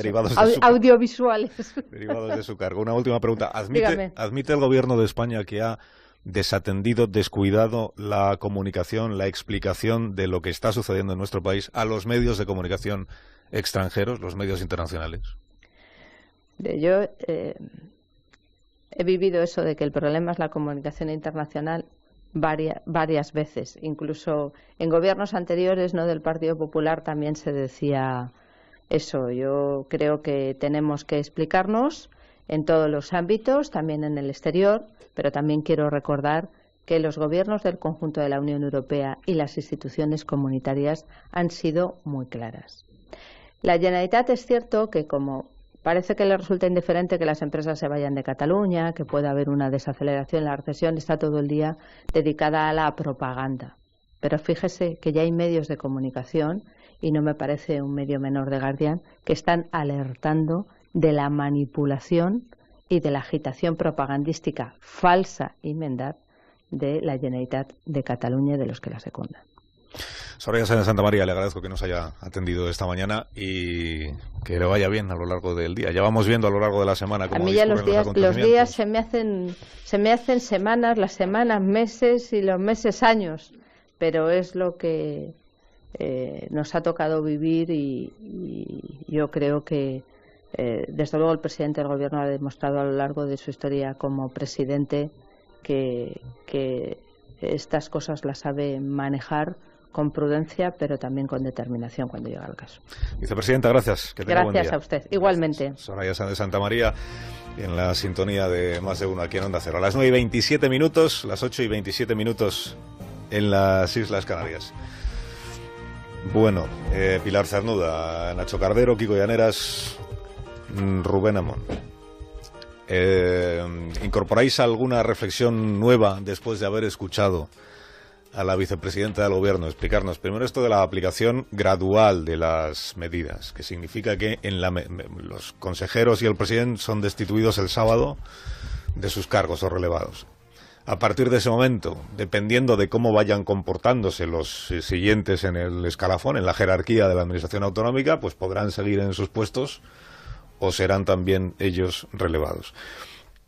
audiovisuales. Derivados de su cargo. Una última pregunta. ¿Admite el Gobierno de España que ha desatendido, descuidado la comunicación, la explicación de lo que está sucediendo en nuestro país a los medios de comunicación extranjeros, los medios internacionales? Yo he vivido eso de que el problema es la comunicación internacional varias veces. Incluso en gobiernos anteriores, no del Partido Popular, también se decía eso. Yo creo que tenemos que explicarnos en todos los ámbitos, también en el exterior, pero también quiero recordar que los gobiernos del conjunto de la Unión Europea y las instituciones comunitarias han sido muy claras. La Generalitat es cierto que, como parece que le resulta indiferente que las empresas se vayan de Cataluña, que pueda haber una desaceleración en la recesión, está todo el día dedicada a la propaganda. Pero fíjese que ya hay medios de comunicación, y no me parece un medio menor de Guardian, que están alertando de la manipulación y de la agitación propagandística falsa y mendaz de la Generalitat de Cataluña y de los que la secundan. Soraya Sáenz de Santamaría, le agradezco que nos haya atendido esta mañana y que le vaya bien a lo largo del día. Ya vamos viendo a lo largo de la semana cómo discurren los acontecimientos. Los días se me hacen semanas, las semanas meses y los meses años, pero es lo que nos ha tocado vivir y yo creo que desde luego el presidente del Gobierno ha demostrado a lo largo de su historia como presidente que estas cosas las sabe manejar con prudencia, pero también con determinación cuando llega el caso. Vicepresidenta, gracias. Que tenga buen día. Gracias a usted. Igualmente. Gracias. Soraya Sáenz de Santamaría, en la sintonía de Más de Uno aquí en Onda Cero. A las 9:27, las 8:27 en las Islas Canarias. Bueno, Pilar Cernuda, Nacho Cardero, Kiko Llaneras, Rubén Amón. ¿Incorporáis alguna reflexión nueva después de haber escuchado a la vicepresidenta del Gobierno explicarnos primero esto de la aplicación gradual de las medidas, que significa que los consejeros y el presidente son destituidos el sábado de sus cargos o relevados? A partir de ese momento, dependiendo de cómo vayan comportándose los siguientes en el escalafón, en la jerarquía de la Administración Autonómica, pues podrán seguir en sus puestos o serán también ellos relevados.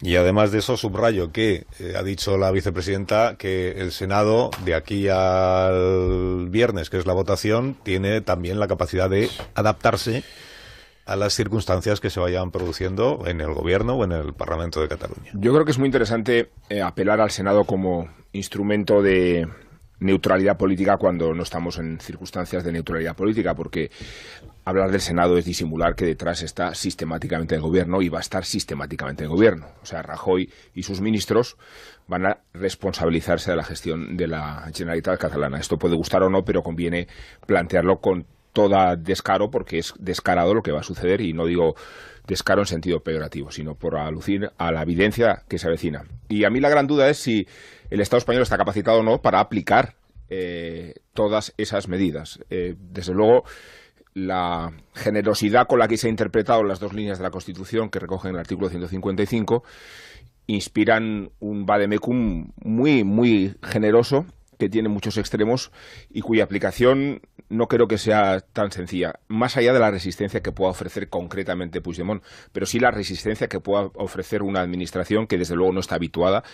Y además de eso, subrayo que ha dicho la vicepresidenta que el Senado, de aquí al viernes, que es la votación, tiene también la capacidad de adaptarse a las circunstancias que se vayan produciendo en el Gobierno o en el Parlamento de Cataluña. Yo creo que es muy interesante apelar al Senado como instrumento de neutralidad política cuando no estamos en circunstancias de neutralidad política, porque hablar del Senado es disimular que detrás está sistemáticamente el Gobierno y va a estar sistemáticamente el Gobierno. O sea, Rajoy y sus ministros van a responsabilizarse de la gestión de la Generalitat catalana. Esto puede gustar o no, pero conviene plantearlo con toda descaro, porque es descarado lo que va a suceder, y no digo descaro en sentido peyorativo, sino por alucir a la evidencia que se avecina. Y a mí la gran duda es si el Estado español está capacitado o no para aplicar todas esas medidas. Desde luego, la generosidad con la que se han interpretado las dos líneas de la Constitución que recogen el artículo 155 inspiran un vademecum muy, muy generoso, que tiene muchos extremos y cuya aplicación no creo que sea tan sencilla, más allá de la resistencia que pueda ofrecer concretamente Puigdemont, pero sí la resistencia que pueda ofrecer una administración que desde luego no está habituada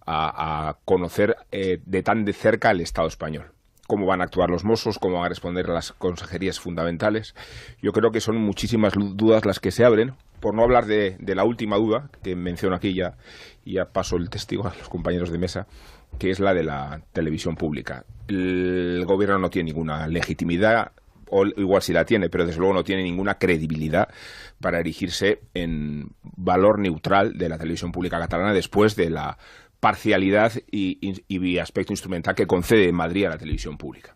a conocer de tan de cerca el Estado español. Cómo van a actuar los Mossos, cómo van a responder a las consejerías fundamentales. Yo creo que son muchísimas dudas las que se abren, por no hablar de la última duda, que menciono aquí ya paso el testigo a los compañeros de mesa, que es la de la televisión pública. El gobierno no tiene ninguna legitimidad, o igual sí la tiene, pero desde luego no tiene ninguna credibilidad para erigirse en valor neutral de la televisión pública catalana después de la parcialidad y aspecto instrumental que concede Madrid a la televisión pública.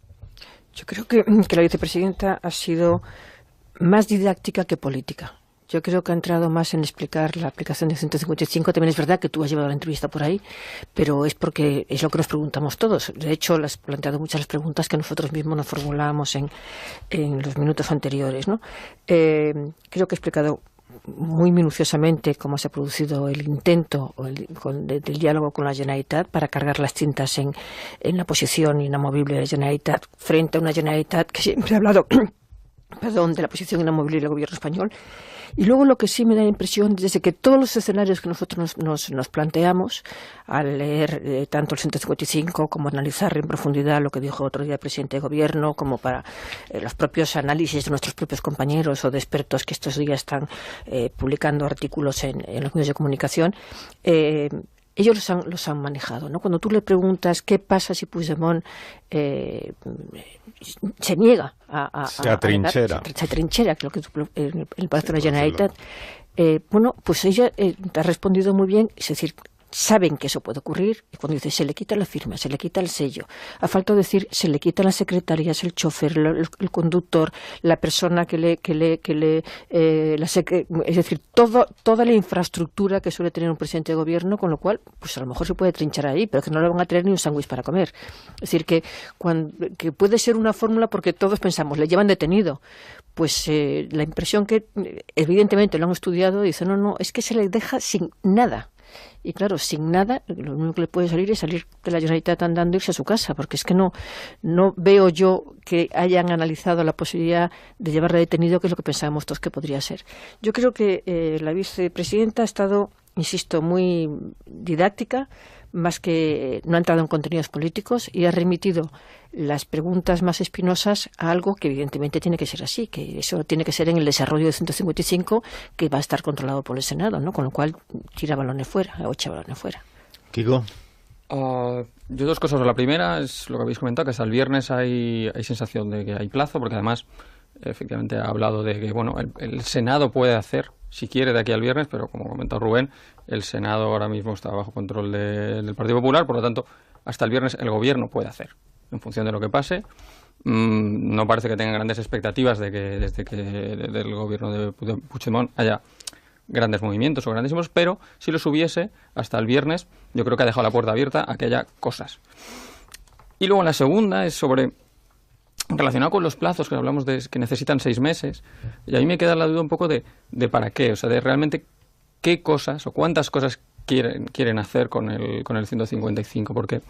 Yo creo que la vicepresidenta ha sido más didáctica que política. Yo creo que ha entrado más en explicar la aplicación del 155. También es verdad que tú has llevado la entrevista por ahí, pero es porque es lo que nos preguntamos todos. De hecho, has planteado muchas las preguntas que nosotros mismos nos formulábamos en los minutos anteriores, ¿no? Creo que he explicado muy minuciosamente cómo se ha producido el intento del diálogo con la Generalitat para cargar las tintas en la posición inamovible de la Generalitat frente a una Generalitat que siempre ha hablado de la posición inamovible del gobierno español. Y luego lo que sí me da la impresión es que todos los escenarios que nosotros nos planteamos al leer tanto el 155 como analizar en profundidad lo que dijo otro día el presidente de gobierno, como para los propios análisis de nuestros propios compañeros o de expertos que estos días están publicando artículos en los medios de comunicación, ellos los han manejado, ¿no? Cuando tú le preguntas qué pasa si Puigdemont se niega se atrinchera, que lo que el Palacio de la Generalitat, bueno, pues ella te ha respondido muy bien, es decir, saben que eso puede ocurrir, y cuando dice se le quita la firma, se le quita el sello, ha faltado decir se le quitan las secretarias, el chofer, el conductor, la persona es decir, toda la infraestructura que suele tener un presidente de gobierno, con lo cual, pues a lo mejor se puede trinchar ahí, pero que no le van a tener ni un sándwich para comer. Es decir, que puede ser una fórmula porque todos pensamos, le llevan detenido. Pues la impresión que evidentemente lo han estudiado, dice no, es que se le deja sin nada. Y claro, sin nada, lo único que le puede salir es salir de la Generalitat andando e irse a su casa, porque es que no veo yo que hayan analizado la posibilidad de llevarle detenido, que es lo que pensábamos todos que podría ser. Yo creo que la vicepresidenta ha estado, insisto, muy didáctica, más que no ha entrado en contenidos políticos y ha remitido las preguntas más espinosas a algo que evidentemente tiene que ser así, que eso tiene que ser en el desarrollo del 155, que va a estar controlado por el Senado, ¿no? Con lo cual tira balones fuera, o echa balones fuera. Kiko. Yo dos cosas. La primera es lo que habéis comentado, que hasta el viernes hay sensación de que hay plazo, porque además efectivamente ha hablado de que bueno el Senado puede hacer, si quiere, de aquí al viernes, pero como comentó Rubén, el Senado ahora mismo está bajo control del Partido Popular, por lo tanto, hasta el viernes el Gobierno puede hacer, en función de lo que pase. No parece que tengan grandes expectativas de que desde que del Gobierno de Puigdemont haya grandes movimientos o grandísimos, pero si los hubiese, hasta el viernes, yo creo que ha dejado la puerta abierta a que haya cosas. Y luego la segunda es relacionado con los plazos, que hablamos de que necesitan 6 meses, y a mí me queda la duda un poco de para qué, o sea, de realmente qué cosas o cuántas cosas quieren hacer con el 155, porque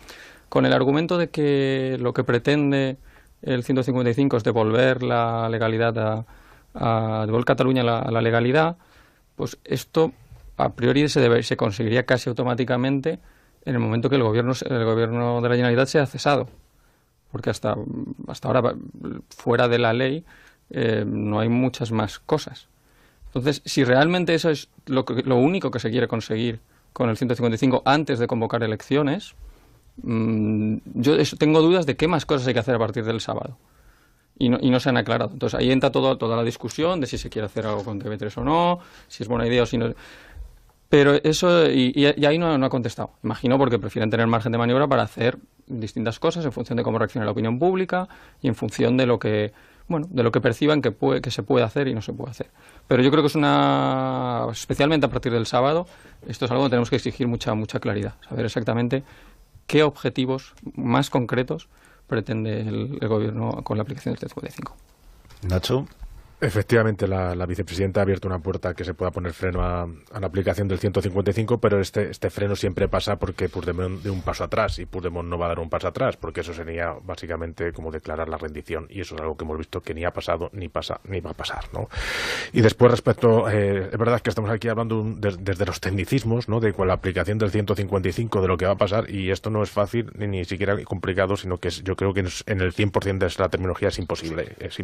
con el argumento de que lo que pretende el 155 es devolver la legalidad devolver Cataluña a la legalidad, pues esto a priori se conseguiría casi automáticamente en el momento que el gobierno de la Generalitat sea cesado. Porque hasta ahora, fuera de la ley, no hay muchas más cosas. Entonces, si realmente eso es lo único que se quiere conseguir con el 155 antes de convocar elecciones, yo tengo dudas de qué más cosas hay que hacer a partir del sábado. Y no se han aclarado. Entonces, ahí entra toda la discusión de si se quiere hacer algo con TV3 o no, si es buena idea o si no. Pero eso, y ahí no ha contestado. Imagino porque prefieren tener margen de maniobra para hacer distintas cosas en función de cómo reacciona la opinión pública y en función de lo que perciban que se puede hacer y no se puede hacer. Pero yo creo que especialmente a partir del sábado, esto es algo que tenemos que exigir mucha claridad. Saber exactamente qué objetivos más concretos pretende el gobierno con la aplicación del 155. Nacho. Efectivamente, la vicepresidenta ha abierto una puerta que se pueda poner freno a la aplicación del 155, pero este freno siempre pasa porque Puigdemont de un paso atrás, y Puigdemont no va a dar un paso atrás, porque eso sería básicamente como declarar la rendición, y eso es algo que hemos visto que ni ha pasado, ni pasa, ni va a pasar, ¿no? Y después respecto, es verdad que estamos aquí hablando desde los tecnicismos, ¿no? De la aplicación del 155, de lo que va a pasar, y esto no es fácil ni siquiera complicado, sino que yo creo que en el 100% de la terminología es imposible. Es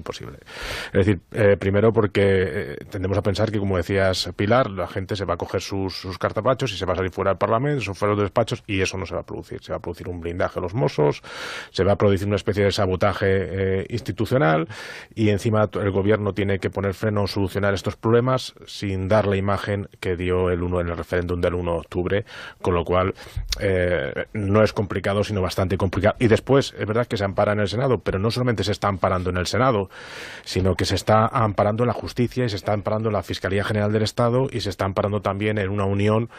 decir, primero porque tendemos a pensar que, como decías, Pilar, la gente se va a coger sus cartapachos y se va a salir fuera del Parlamento, fuera de los despachos, y eso no se va a producir. Se va a producir un blindaje a los Mossos, se va a producir una especie de sabotaje institucional, y encima el gobierno tiene que poner freno, solucionar estos problemas sin dar la imagen que dio en el referéndum del 1 de octubre, con lo cual no es complicado, sino bastante complicado. Y después, es verdad que se ampara en el Senado, pero no solamente se está amparando en el Senado, sino que se está amparando en la justicia, y se está amparando en la Fiscalía General del Estado, y se está amparando también en una unión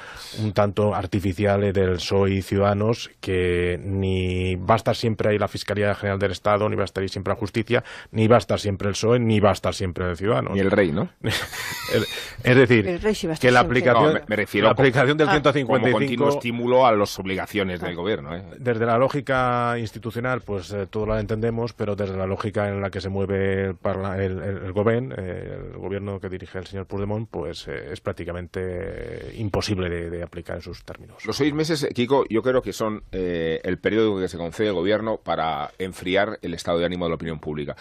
un tanto artificial del PSOE y Ciudadanos, que ni va a estar siempre ahí la Fiscalía General del Estado, ni va a estar ahí siempre la justicia, ni va a estar siempre el PSOE, ni va a estar siempre el Ciudadanos. Ni el rey, ¿no? Es decir, sí que la aplicación, no, me refiero la aplicación del 155 como continuo estímulo a las obligaciones del gobierno. Desde la lógica institucional, pues todo lo entendemos, pero desde la lógica en la que se mueve el gobierno que dirige el señor Puigdemont, pues es prácticamente imposible de aplicar en sus términos. Los 6 meses, Kiko, yo creo que son el periodo que se concede al gobierno para enfriar el estado de ánimo de la opinión pública,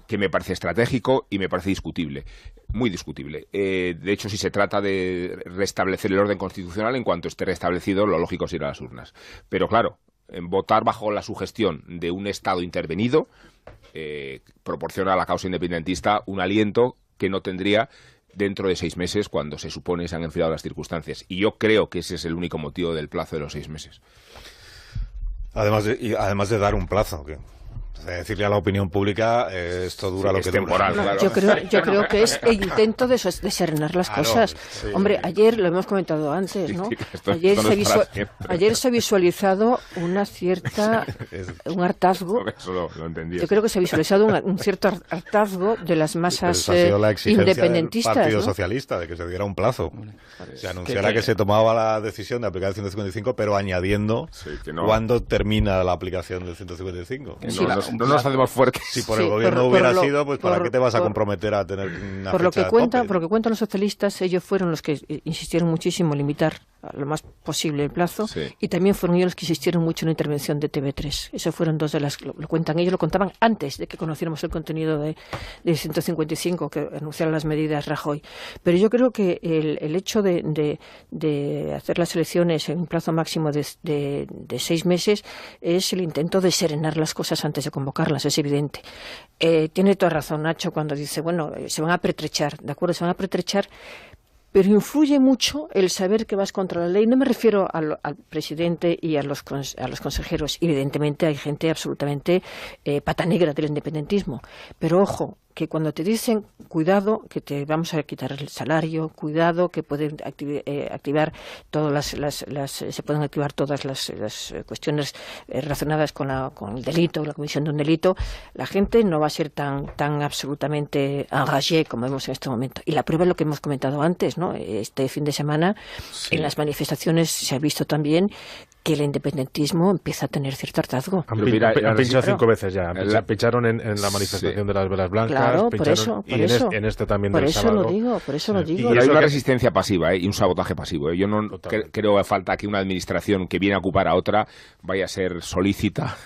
que me parece estratégico y me parece discutible, muy discutible. De hecho, si se trata de restablecer el orden constitucional, en cuanto esté restablecido, lo lógico es ir a las urnas. Pero claro, votar bajo la sugestión de un Estado intervenido proporciona a la causa independentista un aliento que no tendría dentro de 6 meses, cuando se supone se han enfriado las circunstancias. Y yo creo que ese es el único motivo del plazo de los 6 meses. Además de dar un plazo, que decirle a la opinión pública esto dura lo que temporal, dura. Claro. Yo creo que es el intento de serenar las cosas. Sí. Hombre, ayer lo hemos comentado antes, ¿no? Ayer se ha visualizado una cierta un hartazgo. Eso lo entendí. Yo creo que se ha visualizado un cierto hartazgo de las masas independentistas. Del Partido ¿no? Socialista, de que se diera un plazo. Se anunciara que se tomaba la decisión de aplicar el 155, pero añadiendo cuándo termina la aplicación del 155. No nos hacemos fuertes. Si por el gobierno hubiera sido, pues ¿para qué te vas a comprometer a tener una por lo fecha que cuentan, tope? Por lo que cuentan los socialistas, ellos fueron los que insistieron muchísimo en limitar a lo más posible el plazo, y también fueron ellos los que insistieron mucho en la intervención de TV3. Eso fueron dos de las... Lo cuentan ellos, lo contaban antes de que conociéramos el contenido del 155, que anunciaron las medidas Rajoy. Pero yo creo que el hecho de hacer las elecciones en un plazo máximo de 6 meses es el intento de serenar las cosas antes de convocarlas, es evidente. Tiene toda razón Nacho cuando dice, bueno, se van a pertrechar, ¿de acuerdo? Se van a pertrechar, pero influye mucho el saber que vas contra la ley. No me refiero al presidente y a los consejeros. Evidentemente hay gente absolutamente pata negra del independentismo, pero ojo, que cuando te dicen cuidado, que te vamos a quitar el salario, cuidado, que pueden activar todas se pueden activar todas las cuestiones relacionadas con el delito, la comisión de un delito, la gente no va a ser tan absolutamente engagée como vemos en este momento. Y la prueba es lo que hemos comentado antes, ¿no? Este fin de semana en las manifestaciones se ha visto también que el independentismo empieza a tener cierto hartazgo. Han pinchado 5 veces ya. Pincharon en la manifestación de las velas blancas. Claro, por eso. En este también del sábado. Por eso lo digo. Y hay una resistencia pasiva y un sabotaje pasivo. Yo no creo que falta que una administración que viene a ocupar a otra vaya a ser solícita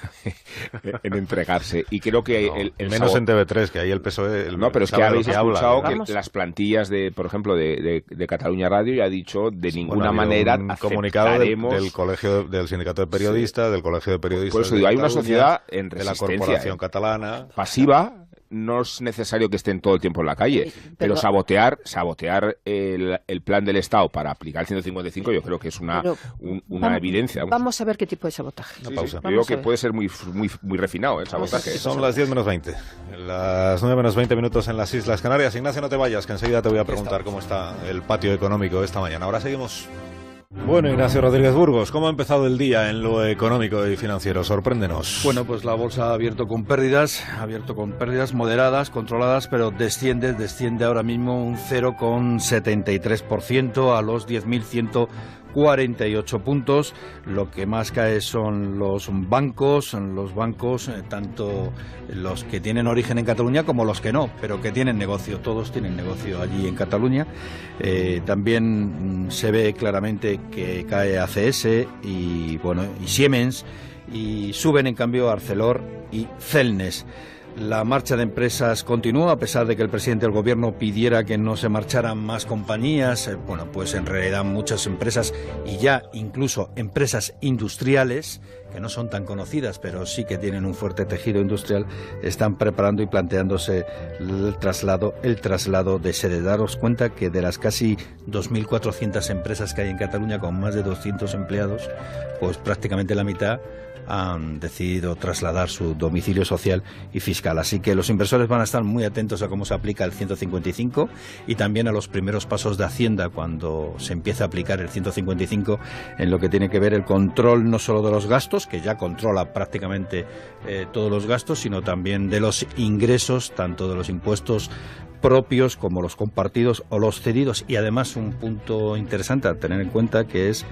en entregarse. Y creo que menos en TV3, que ahí el PSOE... No, pero es que habéis escuchado que las plantillas por ejemplo, de Cataluña Radio ya ha dicho de ninguna manera un comunicado del colegio del sindicato de periodistas, del colegio de periodistas. Por eso digo, hay una sociedad en resistencia, de la corporación catalana pasiva. No es necesario que estén todo el tiempo en la calle, pero sabotear el plan del Estado para aplicar el 155 yo creo que es una evidencia. Vamos a ver qué tipo de sabotaje. Yo creo que puede ser muy refinado el sabotaje. Son las 10 menos 20. Las 9 menos 20 minutos en las Islas Canarias. Ignacio, no te vayas, que enseguida te voy a preguntar cómo está el patio económico esta mañana. Ahora seguimos. Bueno, Ignacio Rodríguez Burgos, ¿cómo ha empezado el día en lo económico y financiero? Sorpréndenos. Bueno, pues la bolsa ha abierto con pérdidas moderadas, controladas, pero desciende ahora mismo un 0,73% a los 10.148 puntos. Lo que más cae son los bancos, tanto los que tienen origen en Cataluña como los que no, pero que tienen negocio, todos tienen negocio allí en Cataluña. También se ve claramente que cae ACS y Siemens, y suben en cambio Arcelor y Celnes. La marcha de empresas continúa, a pesar de que el presidente del gobierno pidiera que no se marcharan más compañías. Pues en realidad muchas empresas, y ya incluso empresas industriales, que no son tan conocidas, pero sí que tienen un fuerte tejido industrial, están preparando y planteándose el traslado de sede. Daros cuenta que de las casi 2.400 empresas que hay en Cataluña, con más de 200 empleados, pues prácticamente la mitad han decidido trasladar su domicilio social y fiscal. Así que los inversores van a estar muy atentos a cómo se aplica el 155 y también a los primeros pasos de Hacienda cuando se empiece a aplicar el 155 en lo que tiene que ver el control no solo de los gastos, que ya controla prácticamente todos los gastos, sino también de los ingresos, tanto de los impuestos propios como los compartidos o los cedidos. Y además un punto interesante a tener en cuenta, que es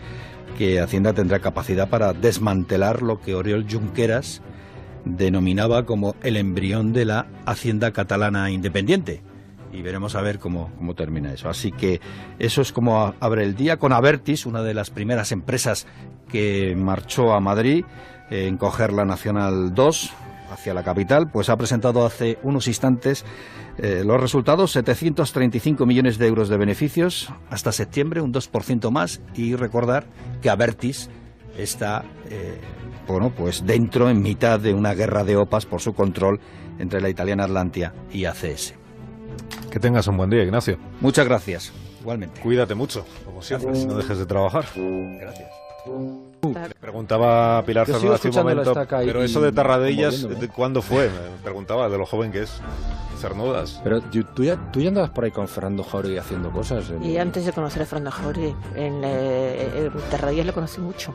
que Hacienda tendrá capacidad para desmantelar lo que Oriol Junqueras denominaba como el embrión de la Hacienda catalana independiente. Y veremos a ver cómo termina eso. Así que eso es como abre el día, con Abertis, una de las primeras empresas que marchó a Madrid en coger la Nacional 2 hacia la capital, pues ha presentado hace unos instantes los resultados: 735 millones de euros de beneficios hasta septiembre, un 2% más, y recordar que Abertis está pues dentro, en mitad de una guerra de OPAs por su control entre la italiana Atlantia y ACS. Que tengas un buen día, Ignacio. Muchas gracias, igualmente. Cuídate mucho, como siempre, si no dejes de trabajar. Gracias. Preguntaba Pilar Cernuda hace un momento, pero eso de Tarradellas, ¿cuándo fue? Me preguntaba, de lo joven que es Cernudas. Pero tú ya andabas por ahí con Fernando Jauregui haciendo cosas. Y antes de conocer a Fernando Jauregui, en Tarradellas lo conocí mucho.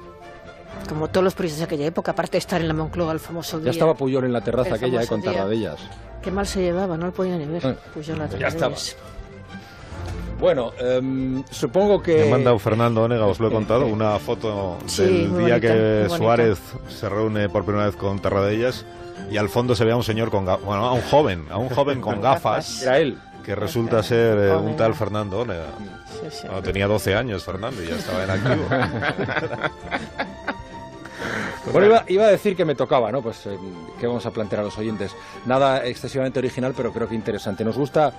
Como todos los periodistas de aquella época, aparte de estar en la Moncloa el famoso día. Ya estaba Puyol en la terraza aquella, con Tarradellas. Qué mal se llevaba, no lo podía ni ver. Puyol en la ya estaba. Bueno, supongo que... Me ha mandado Fernando Onega, os lo he contado, una foto del día que Suárez se reúne por primera vez con Tarradellas, y al fondo se ve a un señor con gafas, bueno, a un joven con gafas. Era él. Que resulta ser un tal Fernando Onega. Sí. No, tenía 12 años Fernando y ya estaba en activo. Bueno, iba a decir que me tocaba, ¿no? Pues, ¿qué vamos a plantear a los oyentes? Nada excesivamente original, pero creo que interesante. Nos gusta,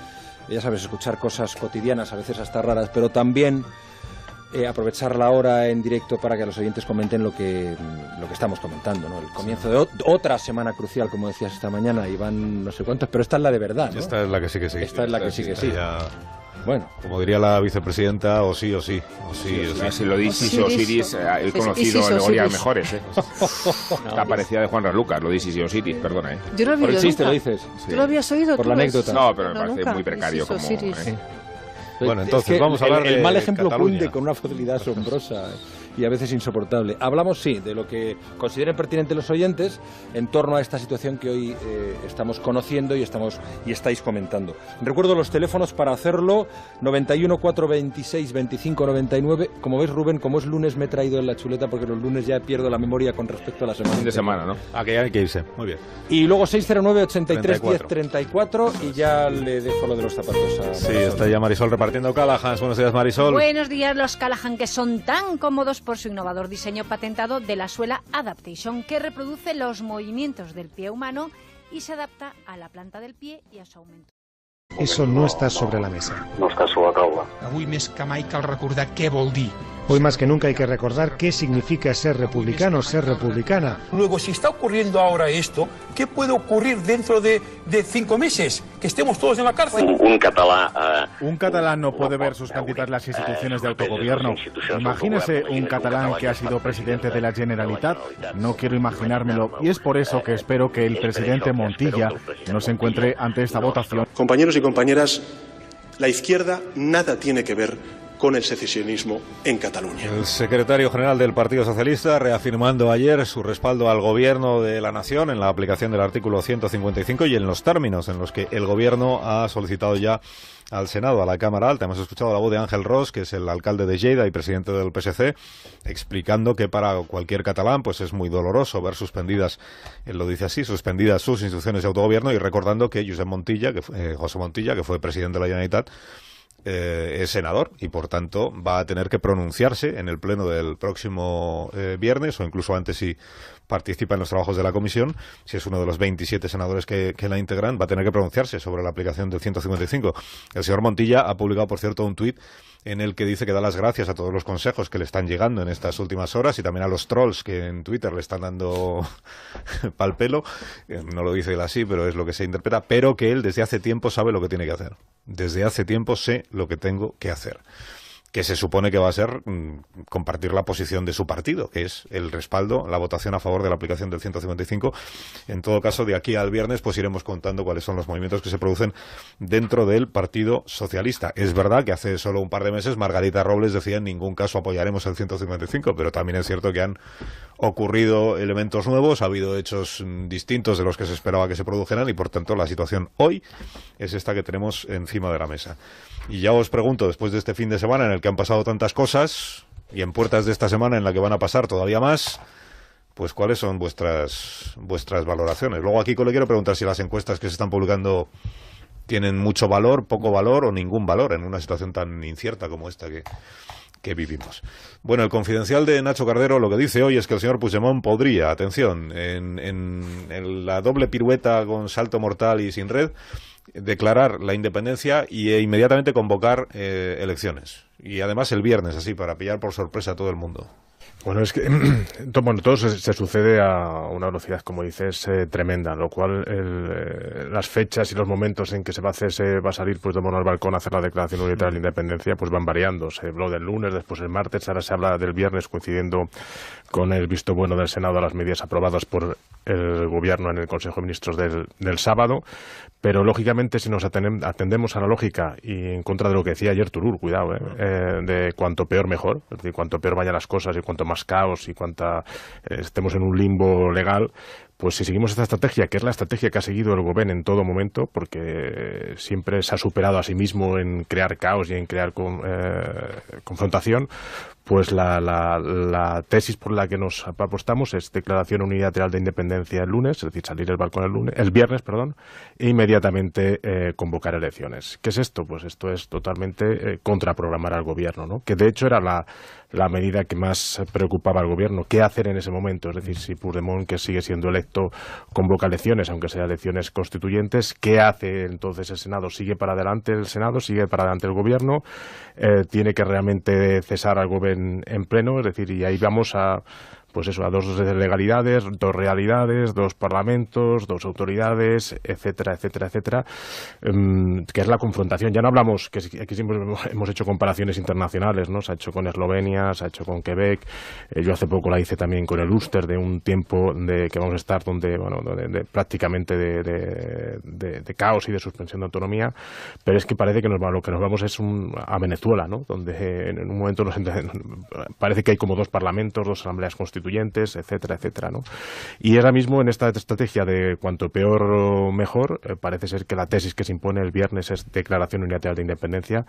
ya sabes, escuchar cosas cotidianas, a veces hasta raras, pero también aprovechar la hora en directo para que los oyentes comenten lo que estamos comentando, ¿no? El comienzo de otra semana crucial, como decías esta mañana, y van no sé cuántos, pero esta es la de verdad, ¿no? Esta es la que sí que sí. Esta es la que sí que sí. Bueno, como diría la vicepresidenta, o sí. Si lo dices Osiris, he conocido alegorías mejores, Está parecida de Juan Raslucar, lo dices Osiris, perdona, Yo no lo he oído nunca. Lo dices. ¿Tú lo habías oído? Por la anécdota. No, pero me parece muy precario como... Bueno, entonces vamos a hablar de el mal ejemplo Cataluña. cunde con una facilidad asombrosa y a veces insoportable. Hablamos, sí, de lo que consideren pertinente los oyentes en torno a esta situación que hoy estamos conociendo y estáis comentando. Recuerdo los teléfonos para hacerlo: 91 426 25 99. Como ves, Rubén, como es lunes, me he traído en la chuleta porque los lunes ya pierdo la memoria con respecto a la semana. Fin de semana, ¿no? Que hay que irse. Muy bien. Y luego 609 83 10 34 y ya le dejo lo de los zapatos a Marisol. Sí, está ya Marisol repartiendo Callahans. Buenos días, Marisol. Buenos días. Los Callahan, que son tan cómodos por su innovador diseño patentado de la suela Adaptation, que reproduce los movimientos del pie humano y se adapta a la planta del pie y a su aumento. Eso no está sobre la mesa. No està sobre la taula. Avui més que mai cal recordar què vol dir. Hoy más que nunca hay que recordar qué significa ser republicano, ser republicana. Luego, si está ocurriendo ahora esto, ¿qué puede ocurrir dentro de 5 meses? Que estemos todos en la cárcel. Un catalán no puede ver suspendidas las instituciones de autogobierno. Imagínese un catalán que ha sido presidente de la Generalitat. No quiero imaginármelo, y es por eso que espero que el presidente Montilla no se encuentre ante esta votación. Compañeros y compañeras, la izquierda nada tiene que ver con el secesionismo en Cataluña. El secretario general del Partido Socialista reafirmando ayer su respaldo al gobierno de la nación en la aplicación del artículo 155 y en los términos en los que el gobierno ha solicitado ya al Senado, a la Cámara Alta. Hemos escuchado la voz de Ángel Ros, que es el alcalde de Lleida y presidente del PSC, explicando que para cualquier catalán pues es muy doloroso ver suspendidas, él lo dice así, suspendidas sus instituciones de autogobierno, y recordando que José Montilla, que fue presidente de la Generalitat, es senador y por tanto va a tener que pronunciarse en el pleno del próximo viernes, o incluso antes si participa en los trabajos de la comisión. Si es uno de los 27 senadores que la integran, va a tener que pronunciarse sobre la aplicación del 155. El señor Montilla ha publicado, por cierto, un tuit en el que dice que da las gracias a todos los consejos que le están llegando en estas últimas horas y también a los trolls que en Twitter le están dando pal pelo. No lo dice él así, pero es lo que se interpreta, pero que él desde hace tiempo sabe lo que tiene que hacer. Desde hace tiempo sé lo que tengo que hacer. Que se supone que va a ser compartir la posición de su partido, que es el respaldo, la votación a favor de la aplicación del 155. En todo caso, de aquí al viernes pues iremos contando cuáles son los movimientos que se producen dentro del Partido Socialista. Es verdad que hace solo un par de meses Margarita Robles decía en ningún caso apoyaremos el 155, pero también es cierto que han ocurrido elementos nuevos, ha habido hechos distintos de los que se esperaba que se produjeran y por tanto la situación hoy es esta que tenemos encima de la mesa. Y ya os pregunto, después de este fin de semana en el que han pasado tantas cosas y en puertas de esta semana en la que van a pasar todavía más, pues cuáles son vuestras valoraciones. Luego a Kiko le quiero preguntar si las encuestas que se están publicando tienen mucho valor, poco valor o ningún valor en una situación tan incierta como esta que vivimos. Bueno, el Confidencial de Nacho Cardero lo que dice hoy es que el señor Puigdemont podría, atención, en la doble pirueta con salto mortal y sin red, declarar la independencia e inmediatamente convocar elecciones. Y además el viernes, así, para pillar por sorpresa a todo el mundo. Bueno, es que todo se sucede a una velocidad, como dices, tremenda, lo cual las fechas y los momentos en que se va a salir Puigdemont al balcón a hacer la declaración unilateral de independencia pues van variando. Se habló del lunes, después el martes, ahora se habla del viernes, coincidiendo con el visto bueno del Senado a las medidas aprobadas por el Gobierno en el Consejo de Ministros del sábado. Pero lógicamente, si nos atendemos a la lógica y en contra de lo que decía ayer Turull, cuidado, de cuanto peor mejor, es decir, cuanto peor vayan las cosas y cuanto más caos y estemos en un limbo legal, pues si seguimos esta estrategia, que es la estrategia que ha seguido el Gobierno en todo momento, porque siempre se ha superado a sí mismo en crear caos y en crear confrontación, pues la tesis por la que nos apostamos es declaración unilateral de independencia el lunes, es decir, salir del balcón el viernes, e inmediatamente convocar elecciones. ¿Qué es esto? Pues esto es totalmente contraprogramar al Gobierno, ¿no? Que de hecho era la medida que más preocupaba al Gobierno. ¿Qué hacer en ese momento? Es decir, si Puigdemont, que sigue siendo electo, convoca elecciones, aunque sean elecciones constituyentes, ¿qué hace entonces el Senado? ¿Sigue para adelante el Senado? ¿Sigue para adelante el Gobierno? ¿Tiene que realmente cesar al Gobierno en pleno? Es decir, y ahí vamos a dos legalidades, dos realidades, dos parlamentos, dos autoridades, etcétera, etcétera, etcétera, que es la confrontación. Ya no hablamos, que aquí siempre hemos hecho comparaciones internacionales, ¿no? Se ha hecho con Eslovenia, se ha hecho con Quebec, yo hace poco la hice también con el Ulster, de un tiempo que vamos a estar donde prácticamente de caos y de suspensión de autonomía, pero es que parece que lo que nos vamos es a Venezuela, ¿no? Donde en un momento parece que hay como dos parlamentos, dos asambleas constituyentes, etcétera, etcétera, ¿no? Y ahora mismo en esta estrategia de cuanto peor o mejor, parece ser que la tesis que se impone el viernes es declaración unilateral de independencia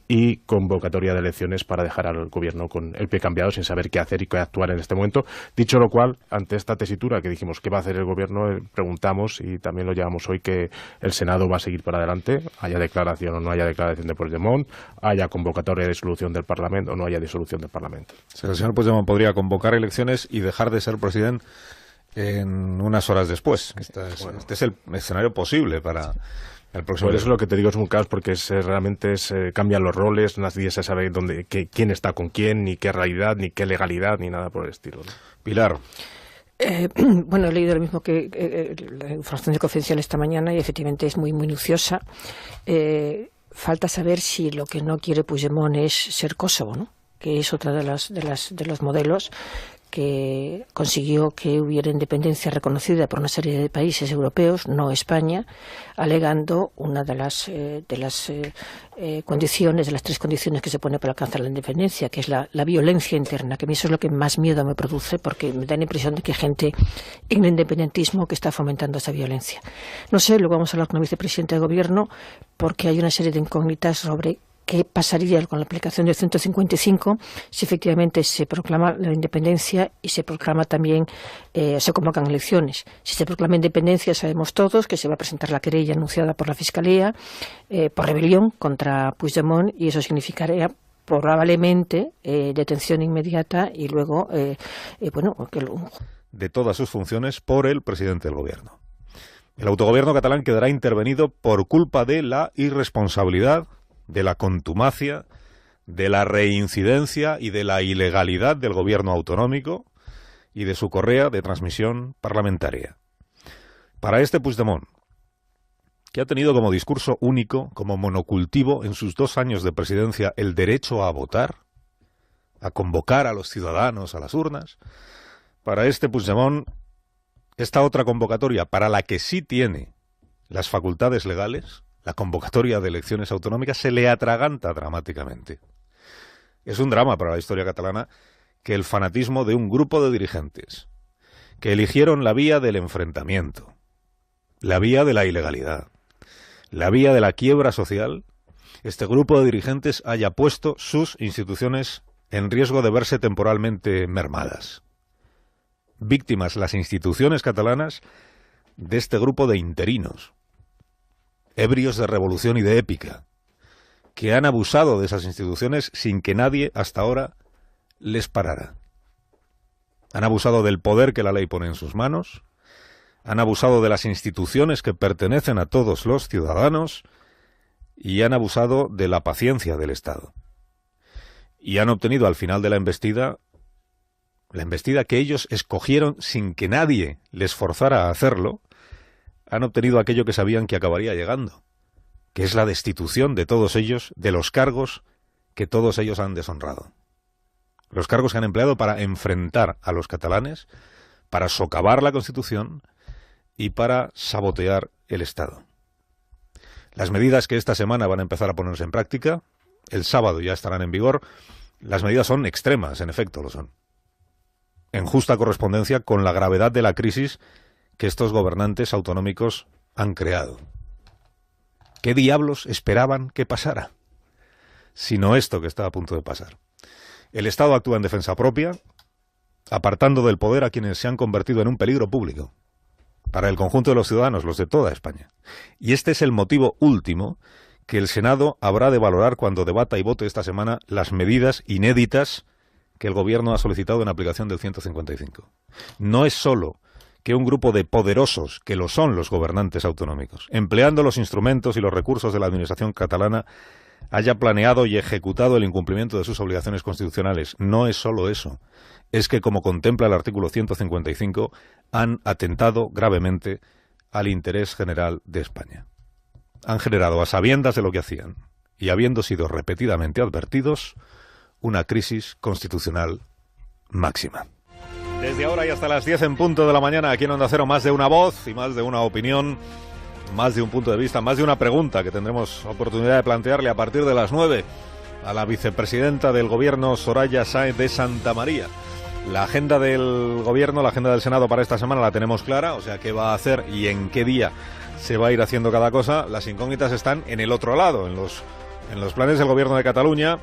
y convocatoria de elecciones para dejar al Gobierno con el pie cambiado sin saber qué hacer y qué actuar en este momento. Dicho lo cual, ante esta tesitura que dijimos qué va a hacer el Gobierno, preguntamos, y también lo llevamos hoy, que el Senado va a seguir para adelante, haya declaración o no haya declaración de Puigdemont, haya convocatoria de disolución del Parlamento o no haya disolución del Parlamento. Si el señor Puigdemont podría convocar elecciones y dejar de ser presidente en unas horas después. Este es el escenario posible para el próximo. Por eso lo que te digo es un caos, porque realmente cambian los roles, nadie se sabe quién está con quién, ni qué realidad, ni qué legalidad, ni nada por el estilo, ¿no? Pilar. Bueno, he leído lo mismo que la información de Confidencial esta mañana y efectivamente es muy minuciosa. Falta saber si lo que no quiere Puigdemont es ser Kosovo, ¿no? Que es otra de los modelos que consiguió que hubiera independencia reconocida por una serie de países europeos, no España, alegando una de las condiciones, de las 3 condiciones que se pone para alcanzar la independencia, que es la violencia interna, que a mí eso es lo que más miedo me produce, porque me da la impresión de que hay gente en el independentismo que está fomentando esa violencia. No sé, luego vamos a hablar con el vicepresidente de Gobierno, porque hay una serie de incógnitas sobre qué pasaría con la aplicación del 155 si efectivamente se proclama la independencia y se proclama también, se convocan elecciones. Si se proclama independencia, sabemos todos que se va a presentar la querella anunciada por la Fiscalía por rebelión contra Puigdemont, y eso significaría probablemente detención inmediata y luego, de todas sus funciones por el presidente del Gobierno. El autogobierno catalán quedará intervenido por culpa de la irresponsabilidad, de la contumacia, de la reincidencia y de la ilegalidad del gobierno autonómico y de su correa de transmisión parlamentaria. Para este Puigdemont, que ha tenido como discurso único, como monocultivo en sus 2 años de presidencia, el derecho a votar, a convocar a los ciudadanos a las urnas, para este Puigdemont, esta otra convocatoria para la que sí tiene las facultades legales, la convocatoria de elecciones autonómicas, se le atraganta dramáticamente. Es un drama para la historia catalana que el fanatismo de un grupo de dirigentes que eligieron la vía del enfrentamiento, la vía de la ilegalidad, la vía de la quiebra social, este grupo de dirigentes haya puesto sus instituciones en riesgo de verse temporalmente mermadas. Víctimas las instituciones catalanas de este grupo de interinos, ebrios de revolución y de épica, que han abusado de esas instituciones sin que nadie hasta ahora les parara. Han abusado del poder que la ley pone en sus manos, han abusado de las instituciones que pertenecen a todos los ciudadanos y han abusado de la paciencia del Estado. Y han obtenido al final de la embestida que ellos escogieron sin que nadie les forzara a hacerlo, han obtenido aquello que sabían que acabaría llegando, que es la destitución de todos ellos de los cargos que todos ellos han deshonrado. Los cargos que han empleado para enfrentar a los catalanes, para socavar la Constitución y para sabotear el Estado. Las medidas que esta semana van a empezar a ponerse en práctica, el sábado ya estarán en vigor, las medidas son extremas, en efecto lo son, en justa correspondencia con la gravedad de la crisis que estos gobernantes autonómicos han creado. ¿Qué diablos esperaban que pasara? Sino esto que está a punto de pasar. El Estado actúa en defensa propia, apartando del poder a quienes se han convertido en un peligro público, para el conjunto de los ciudadanos, los de toda España. Y este es el motivo último que el Senado habrá de valorar cuando debata y vote esta semana las medidas inéditas que el Gobierno ha solicitado en aplicación del 155. No es solo que un grupo de poderosos, que lo son los gobernantes autonómicos, empleando los instrumentos y los recursos de la administración catalana, haya planeado y ejecutado el incumplimiento de sus obligaciones constitucionales. No es solo eso. Es que, como contempla el artículo 155, han atentado gravemente al interés general de España. Han generado, a sabiendas de lo que hacían, y habiendo sido repetidamente advertidos, una crisis constitucional máxima. Desde ahora y hasta las 10 en punto de la mañana, aquí en Onda Cero, más de una voz y más de una opinión, más de un punto de vista, más de una pregunta que tendremos oportunidad de plantearle a partir de las 9 a la vicepresidenta del Gobierno, Soraya Sáenz de Santamaría. La agenda del Gobierno, la agenda del Senado para esta semana la tenemos clara, o sea, qué va a hacer y en qué día se va a ir haciendo cada cosa. Las incógnitas están en el otro lado, en los planes del Gobierno de Cataluña,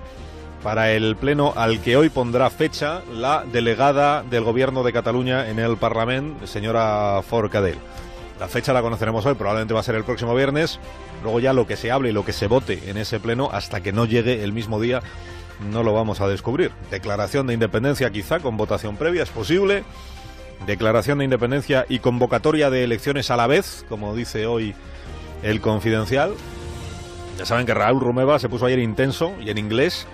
para el pleno al que hoy pondrá fecha la delegada del Gobierno de Cataluña en el Parlamento, señora Forcadell. La fecha la conoceremos hoy, probablemente va a ser el próximo viernes. Luego ya lo que se hable y lo que se vote en ese pleno, hasta que no llegue el mismo día, no lo vamos a descubrir. Declaración de independencia quizá con votación previa, es posible. Declaración de independencia y convocatoria de elecciones a la vez, como dice hoy el Confidencial. Ya saben que Raúl Romeva se puso ayer intenso y en inglés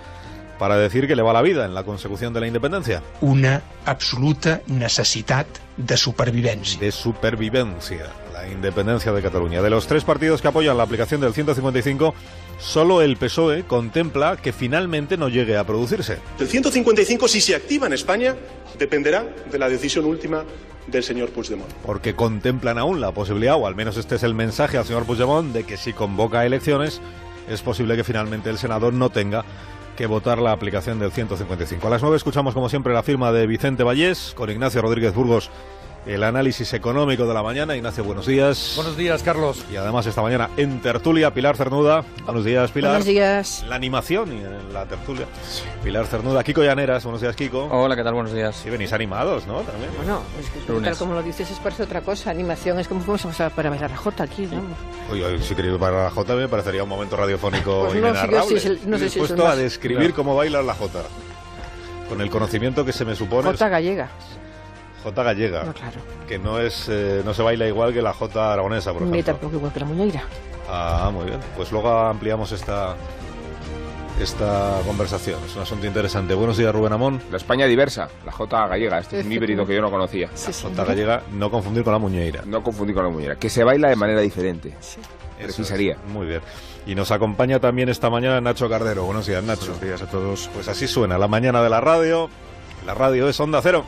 para decir que le va la vida en la consecución de la independencia. Una absoluta necesidad de supervivencia. De supervivencia, la independencia de Cataluña. De los 3 partidos que apoyan la aplicación del 155, solo el PSOE contempla que finalmente no llegue a producirse. El 155, si se activa en España, dependerá de la decisión última del señor Puigdemont. Porque contemplan aún la posibilidad, o al menos este es el mensaje al señor Puigdemont, de que si convoca elecciones, es posible que finalmente el Senado no tenga que votar la aplicación del 155. A las 9 escuchamos, como siempre, la firma de Vicente Vallés, con Ignacio Rodríguez Burgos, el análisis económico de la mañana. Ignacio, buenos días. Buenos días, Carlos. Y además esta mañana en tertulia, Pilar Cernuda. Buenos días, Pilar. Buenos días. La animación y en la tertulia. Pilar Cernuda. Kiko Llaneras. Buenos días, Kiko. Hola, ¿qué tal? Buenos días. Sí, venís animados, ¿no? También. Bueno, es que tal como lo dices, es parece otra cosa. Animación es como vamos a pasar para bailar la jota aquí, vamos. Oye, si queréis bailar la jota me parecería un momento radiofónico pues inenarrable. No sé si dispuesto a describir cómo bailan la jota. Con el conocimiento que se me supone. Jota gallega. Jota gallega, no, claro. Que no es no se baila igual que la jota aragonesa, por ejemplo. Ni tampoco igual que la muñeira. Ah, muy bien. Pues luego ampliamos esta conversación. Es un asunto interesante. Buenos días, Rubén Amón. La España diversa, la jota gallega. Este es un híbrido que yo no conocía. La jota gallega, no confundir con la muñeira. No confundir con la muñeira. Que se baila de manera diferente. Sí. Precisaría. Muy bien. Y nos acompaña también esta mañana Nacho Cardero. Buenos días, Nacho. Buenos días a todos. Pues así suena la mañana de la radio. La radio es Onda Cero.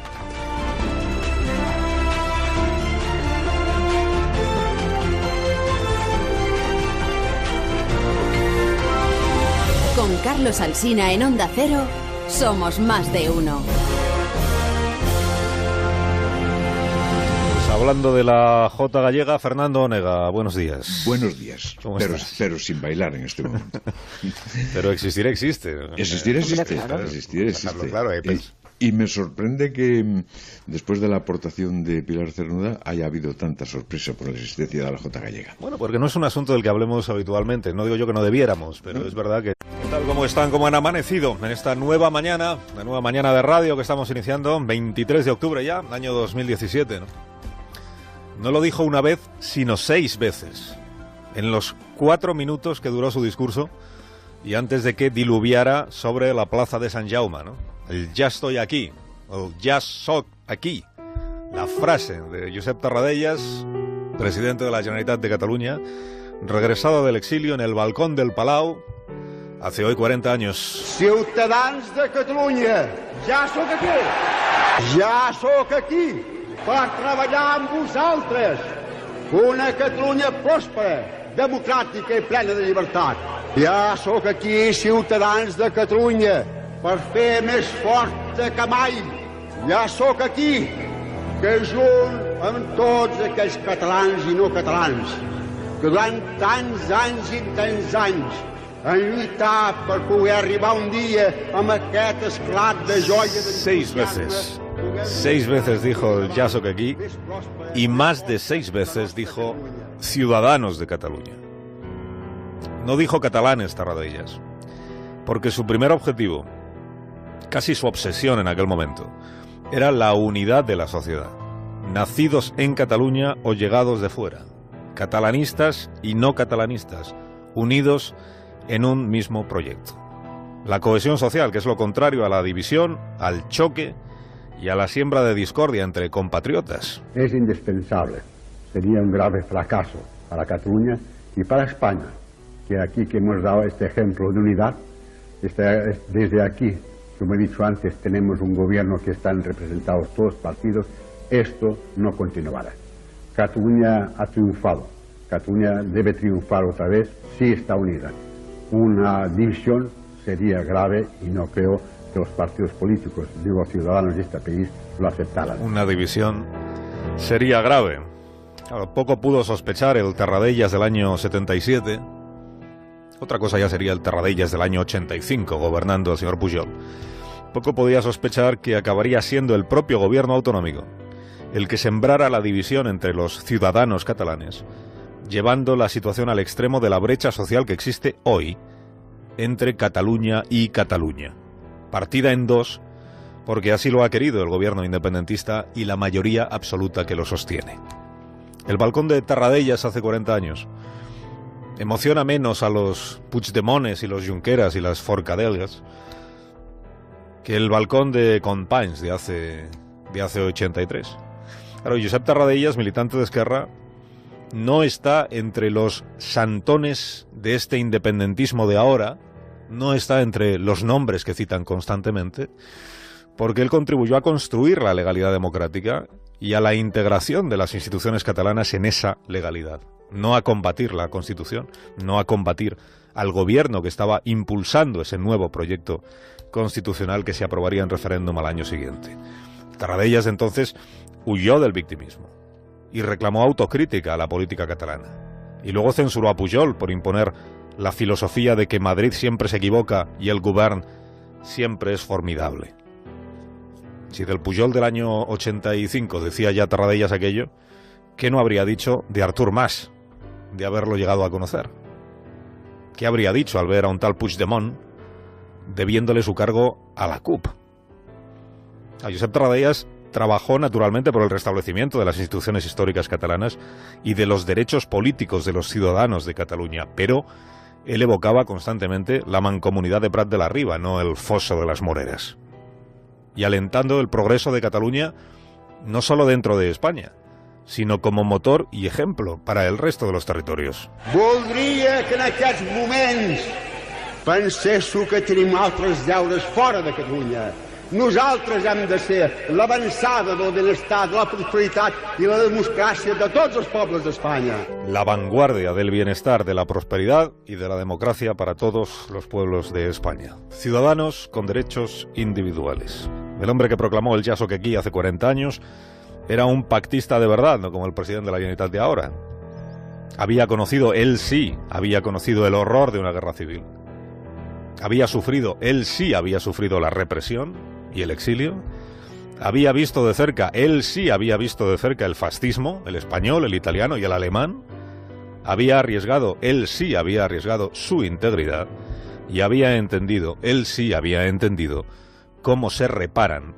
Con Carlos Alsina en Onda Cero, somos más de uno. Pues hablando de la jota gallega, Fernando Onega, buenos días. Buenos días, pero sin bailar en este momento. Pero existir existe. Existir existe. Claro. Existir existe. Claro, y me sorprende que después de la aportación de Pilar Cernuda haya habido tanta sorpresa por la existencia de la jota gallega. Bueno, porque no es un asunto del que hablemos habitualmente. No digo yo que no debiéramos, pero es verdad que... ¿Qué tal? ¿Cómo están? ¿Cómo han amanecido en esta nueva mañana? La nueva mañana de radio que estamos iniciando, 23 de octubre ya, año 2017, ¿no? No lo dijo una vez, sino 6 veces. En los 4 minutos que duró su discurso y antes de que diluviara sobre la plaza de Sant Jaume, ¿no? El ya estoy aquí, o ya soc aquí. La frase de Josep Tarradellas, presidente de la Generalitat de Cataluña, regresado del exilio en el balcón del Palau, hace hoy 40 años. Ciutadans de Catalunya, ja sóc aquí. Ja sóc aquí per treballar amb vosaltres. Una Catalunya pròspera, democràtica i plena de llibertat. Ja sóc aquí, ciutadans de Catalunya, per fer més forta que mai. Ja sóc aquí, que junt amb tots aquells catalans i no catalans, que durant tants anys i tants anys han lluitat per poder arribar un dia amb aquest esclat de joia... 6 veces. 6 veces dijo el ya soc aquí y más de 6 veces dijo ciudadanos de Cataluña. No dijo catalanes, Tarradellas, porque su primer objetivo, casi su obsesión en aquel momento, era la unidad de la sociedad. Nacidos en Cataluña o llegados de fuera, catalanistas y no catalanistas, unidos en un mismo proyecto. La cohesión social, que es lo contrario a la división, al choque y a la siembra de discordia entre compatriotas. Es indispensable. Sería un grave fracaso para Cataluña y para España, que aquí que hemos dado este ejemplo de unidad, desde aquí, como he dicho antes, tenemos un gobierno que están representados todos los partidos, esto no continuará. Cataluña ha triunfado, Cataluña debe triunfar otra vez si está unida. Una división sería grave y no creo que los partidos políticos, digo ciudadanos de este país, lo aceptaran. Una división sería grave. Claro, poco pudo sospechar el Tarradellas del año 77. Otra cosa ya sería el Tarradellas del año 85, gobernando el señor Pujol. Poco podía sospechar que acabaría siendo el propio gobierno autonómico el que sembrara la división entre los ciudadanos catalanes, llevando la situación al extremo de la brecha social que existe hoy entre Cataluña y Cataluña, partida en dos porque así lo ha querido el gobierno independentista y la mayoría absoluta que lo sostiene. El balcón de Tarradellas hace 40 años emociona menos a los Puigdemones y los Junqueras y las Forcadelgas que el balcón de Companys de hace 83. Claro, Josep Tarradellas, militante de Esquerra, no está entre los santones de este independentismo de ahora, no está entre los nombres que citan constantemente, porque él contribuyó a construir la legalidad democrática y a la integración de las instituciones catalanas en esa legalidad, no a combatir la Constitución, no a combatir al gobierno que estaba impulsando ese nuevo proyecto constitucional que se aprobaría en referéndum al año siguiente. Tarradellas entonces huyó del victimismo y reclamó autocrítica a la política catalana. Y luego censuró a Pujol por imponer la filosofía de que Madrid siempre se equivoca y el govern siempre es formidable. Si del Pujol del año 85 decía ya Tarradellas aquello, ¿qué no habría dicho de Artur Mas, de haberlo llegado a conocer? ¿Qué habría dicho al ver a un tal Puigdemont debiéndole su cargo a la CUP? A Josep Tarradellas trabajó naturalmente por el restablecimiento de las instituciones históricas catalanas y de los derechos políticos de los ciudadanos de Cataluña, pero él evocaba constantemente la mancomunidad de Prat de la Riba, no el foso de las Moreras, y alentando el progreso de Cataluña no solo dentro de España, sino como motor y ejemplo para el resto de los territorios. Voldria que en aquests moments penséssiu que tenim altres deures fora de Catalunya. Nosaltres hem de ser l'avançada del benestar, de la prosperitat i la democràcia de tots els pobles d'Espanya. La vanguardia del bienestar, de la prosperidad y de la democracia para todos los pueblos de España. Ciudadanos con derechos individuales. El hombre que proclamó el Yaso Aquí hace 40 años era un pactista de verdad, no como el presidente de la Generalitat de ahora. Había conocido, él sí, había conocido el horror de una guerra civil. Él sí había sufrido la represión y el exilio. Había visto de cerca, él sí había visto de cerca el fascismo, el español, el italiano y el alemán. Había arriesgado, él sí había arriesgado su integridad y había entendido, él sí había entendido cómo se reparan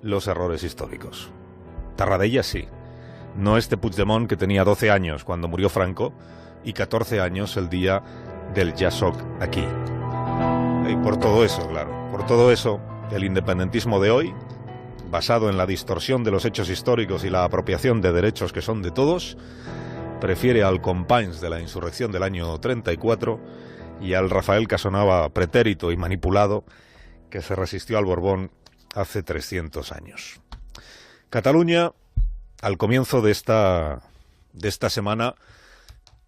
los errores históricos. Tarradellas sí, no este Puigdemont que tenía 12 años cuando murió Franco y 14 años el día del Yasoc aquí. Y por todo eso, claro, por todo eso, el independentismo de hoy, basado en la distorsión de los hechos históricos y la apropiación de derechos que son de todos, prefiere al Companys de la insurrección del año 34 y al Rafael Casanova pretérito y manipulado que se resistió al Borbón hace 300 años. Cataluña, al comienzo de esta semana,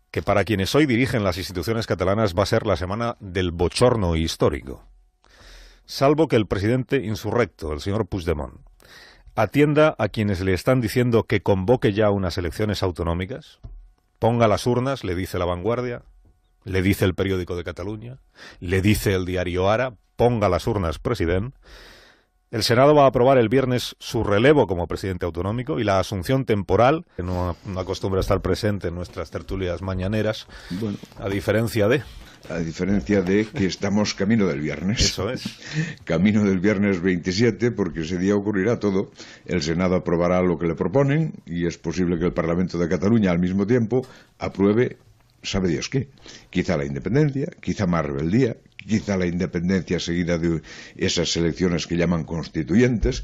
que para quienes hoy dirigen las instituciones catalanas va a ser la semana del bochorno histórico. Salvo que el presidente insurrecto, el señor Puigdemont, atienda a quienes le están diciendo que convoque ya unas elecciones autonómicas, ponga las urnas, le dice La Vanguardia, le dice el Periódico de Cataluña, le dice el diario Ara, ponga las urnas, presidente. El Senado va a aprobar el viernes su relevo como presidente autonómico y la asunción temporal, que no acostumbra estar presente en nuestras tertulias mañaneras, bueno, a diferencia de que estamos camino del viernes. Eso es. Camino del viernes 27, porque ese día ocurrirá todo. El Senado aprobará lo que le proponen y es posible que el Parlamento de Cataluña al mismo tiempo apruebe, sabe Dios qué. Quizá la independencia, quizá más rebeldía, quizá la independencia seguida de esas elecciones que llaman constituyentes.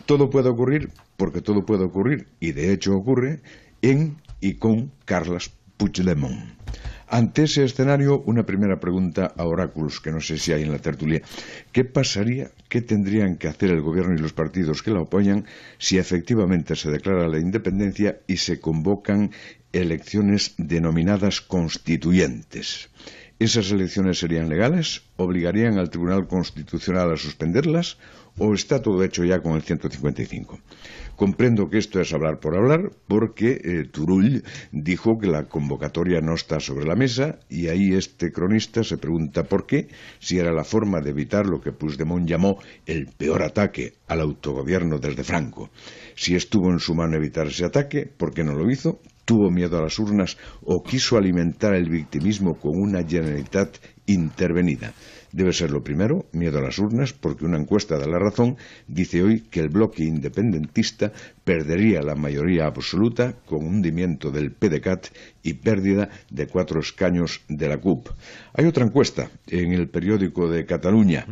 Todo puede ocurrir, porque todo puede ocurrir, y de hecho ocurre, en y con Carles Puigdemont. Ante ese escenario, una primera pregunta a oráculos, que no sé si hay en la tertulia. ¿Qué pasaría, qué tendrían que hacer el gobierno y los partidos que la apoyan si efectivamente se declara la independencia y se convocan elecciones denominadas constituyentes? ¿Esas elecciones serían legales? ¿Obligarían al Tribunal Constitucional a suspenderlas? ¿O está todo hecho ya con el 155? Comprendo que esto es hablar por hablar, porque Turull dijo que la convocatoria no está sobre la mesa, y ahí este cronista se pregunta por qué, si era la forma de evitar lo que Puigdemont llamó el peor ataque al autogobierno desde Franco. Si estuvo en su mano evitar ese ataque, ¿por qué no lo hizo? tuvo miedo a las urnas o quiso alimentar el victimismo con una Generalitat intervenida. Debe ser lo primero, miedo a las urnas, porque una encuesta de La Razón dice hoy que el bloque independentista perdería la mayoría absoluta con hundimiento del PDeCAT y pérdida de 4 escaños de la CUP. Hay otra encuesta en el periódico de Cataluña,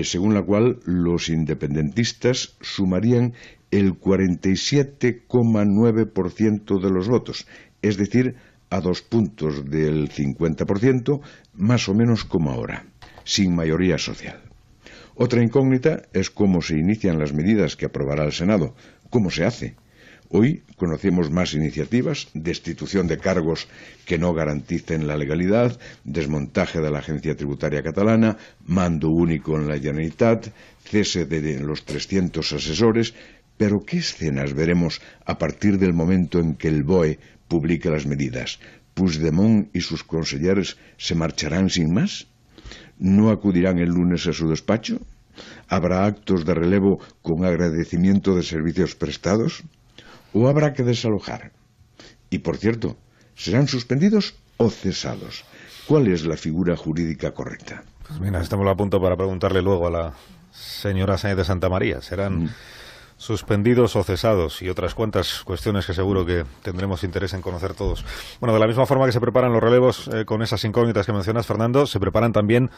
según la cual los independentistas sumarían el 47,9% de los votos, es decir, a 2 puntos del 50%, más o menos como ahora, sin mayoría social. Otra incógnita es cómo se inician las medidas que aprobará el Senado, cómo se hace. Hoy conocemos más iniciativas, destitución de cargos que no garanticen la legalidad, desmontaje de la agencia tributaria catalana, mando único en la Generalitat, cese de los 300 asesores. Pero ¿qué escenas veremos a partir del momento en que el BOE publique las medidas? ¿Puigdemont y sus consejeros se marcharán sin más? ¿No acudirán el lunes a su despacho? ¿Habrá actos de relevo con agradecimiento de servicios prestados? ¿O habrá que desalojar? Y por cierto, ¿serán suspendidos o cesados? ¿Cuál es la figura jurídica correcta? Pues mira, estamos a punto para preguntarle luego a la señora Sáenz de Santamaría. ¿Serán suspendidos o cesados? Y otras cuantas cuestiones que seguro que tendremos interés en conocer todos. Bueno, de la misma forma que se preparan los relevos con esas incógnitas que mencionas, Fernando, se preparan también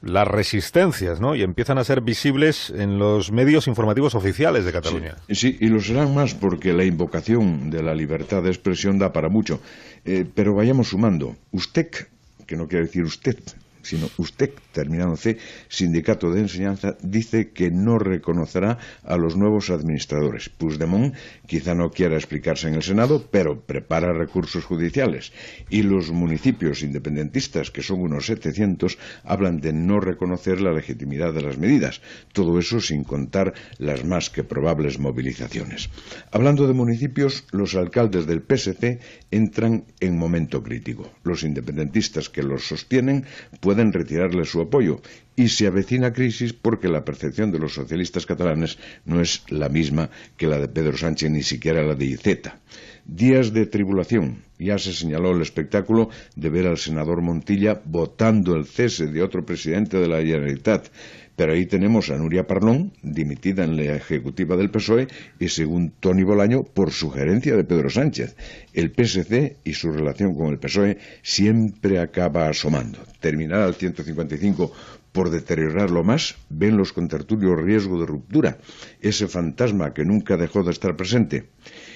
las resistencias, ¿no? Y empiezan a ser visibles en los medios informativos oficiales de Cataluña. Sí, y lo serán más porque la invocación de la libertad de expresión da para mucho. Pero vayamos sumando. USTEC, que no quiere decir usted, sino USTEC, terminado en C, Sindicato de Enseñanza, dice que no reconocerá a los nuevos administradores. Puigdemont quizá no quiera explicarse en el Senado, pero prepara recursos judiciales. Y los municipios independentistas, que son unos 700, hablan de no reconocer la legitimidad de las medidas. Todo eso sin contar las más que probables movilizaciones. Hablando de municipios, los alcaldes del PSC entran en momento crítico. Los independentistas que los sostienen pueden retirarle su apoyo y se avecina crisis porque la percepción de los socialistas catalanes no es la misma que la de Pedro Sánchez, ni siquiera la de Iceta. Días de tribulación. Ya se señaló el espectáculo de ver al senador Montilla votando el cese de otro presidente de la Generalitat. Pero ahí tenemos a Núria Parlon, dimitida en la ejecutiva del PSOE, y según Toni Bolaño, por sugerencia de Pedro Sánchez. El PSC y su relación con el PSOE siempre acaba asomando. Terminará el 155 por deteriorarlo más, ven los contertulios riesgo de ruptura, ese fantasma que nunca dejó de estar presente.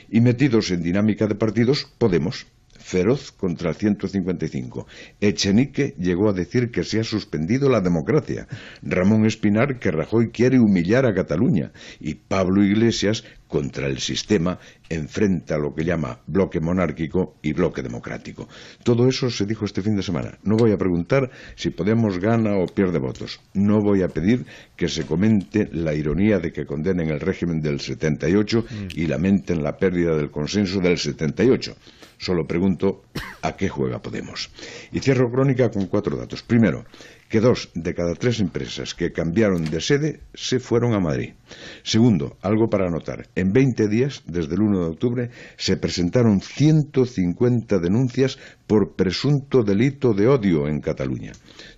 Y metidos en dinámica de partidos, Podemos, feroz contra el 155. Echenique llegó a decir que se ha suspendido la democracia. Ramón Espinar que Rajoy quiere humillar a Cataluña. Y Pablo Iglesias, contra el sistema, enfrenta lo que llama bloque monárquico y bloque democrático. Todo eso se dijo este fin de semana. No voy a preguntar si Podemos gana o pierde votos. No voy a pedir que se comente la ironía de que condenen el régimen del 78 y lamenten la pérdida del consenso del 78. Solo pregunto a qué juega Podemos. Y cierro crónica con 4 datos. Primero, que 2 de cada 3 empresas que cambiaron de sede se fueron a Madrid. Segundo, algo para anotar. En 20 días, desde el 1 de octubre, se presentaron 150 denuncias por presunto delito de odio en Cataluña.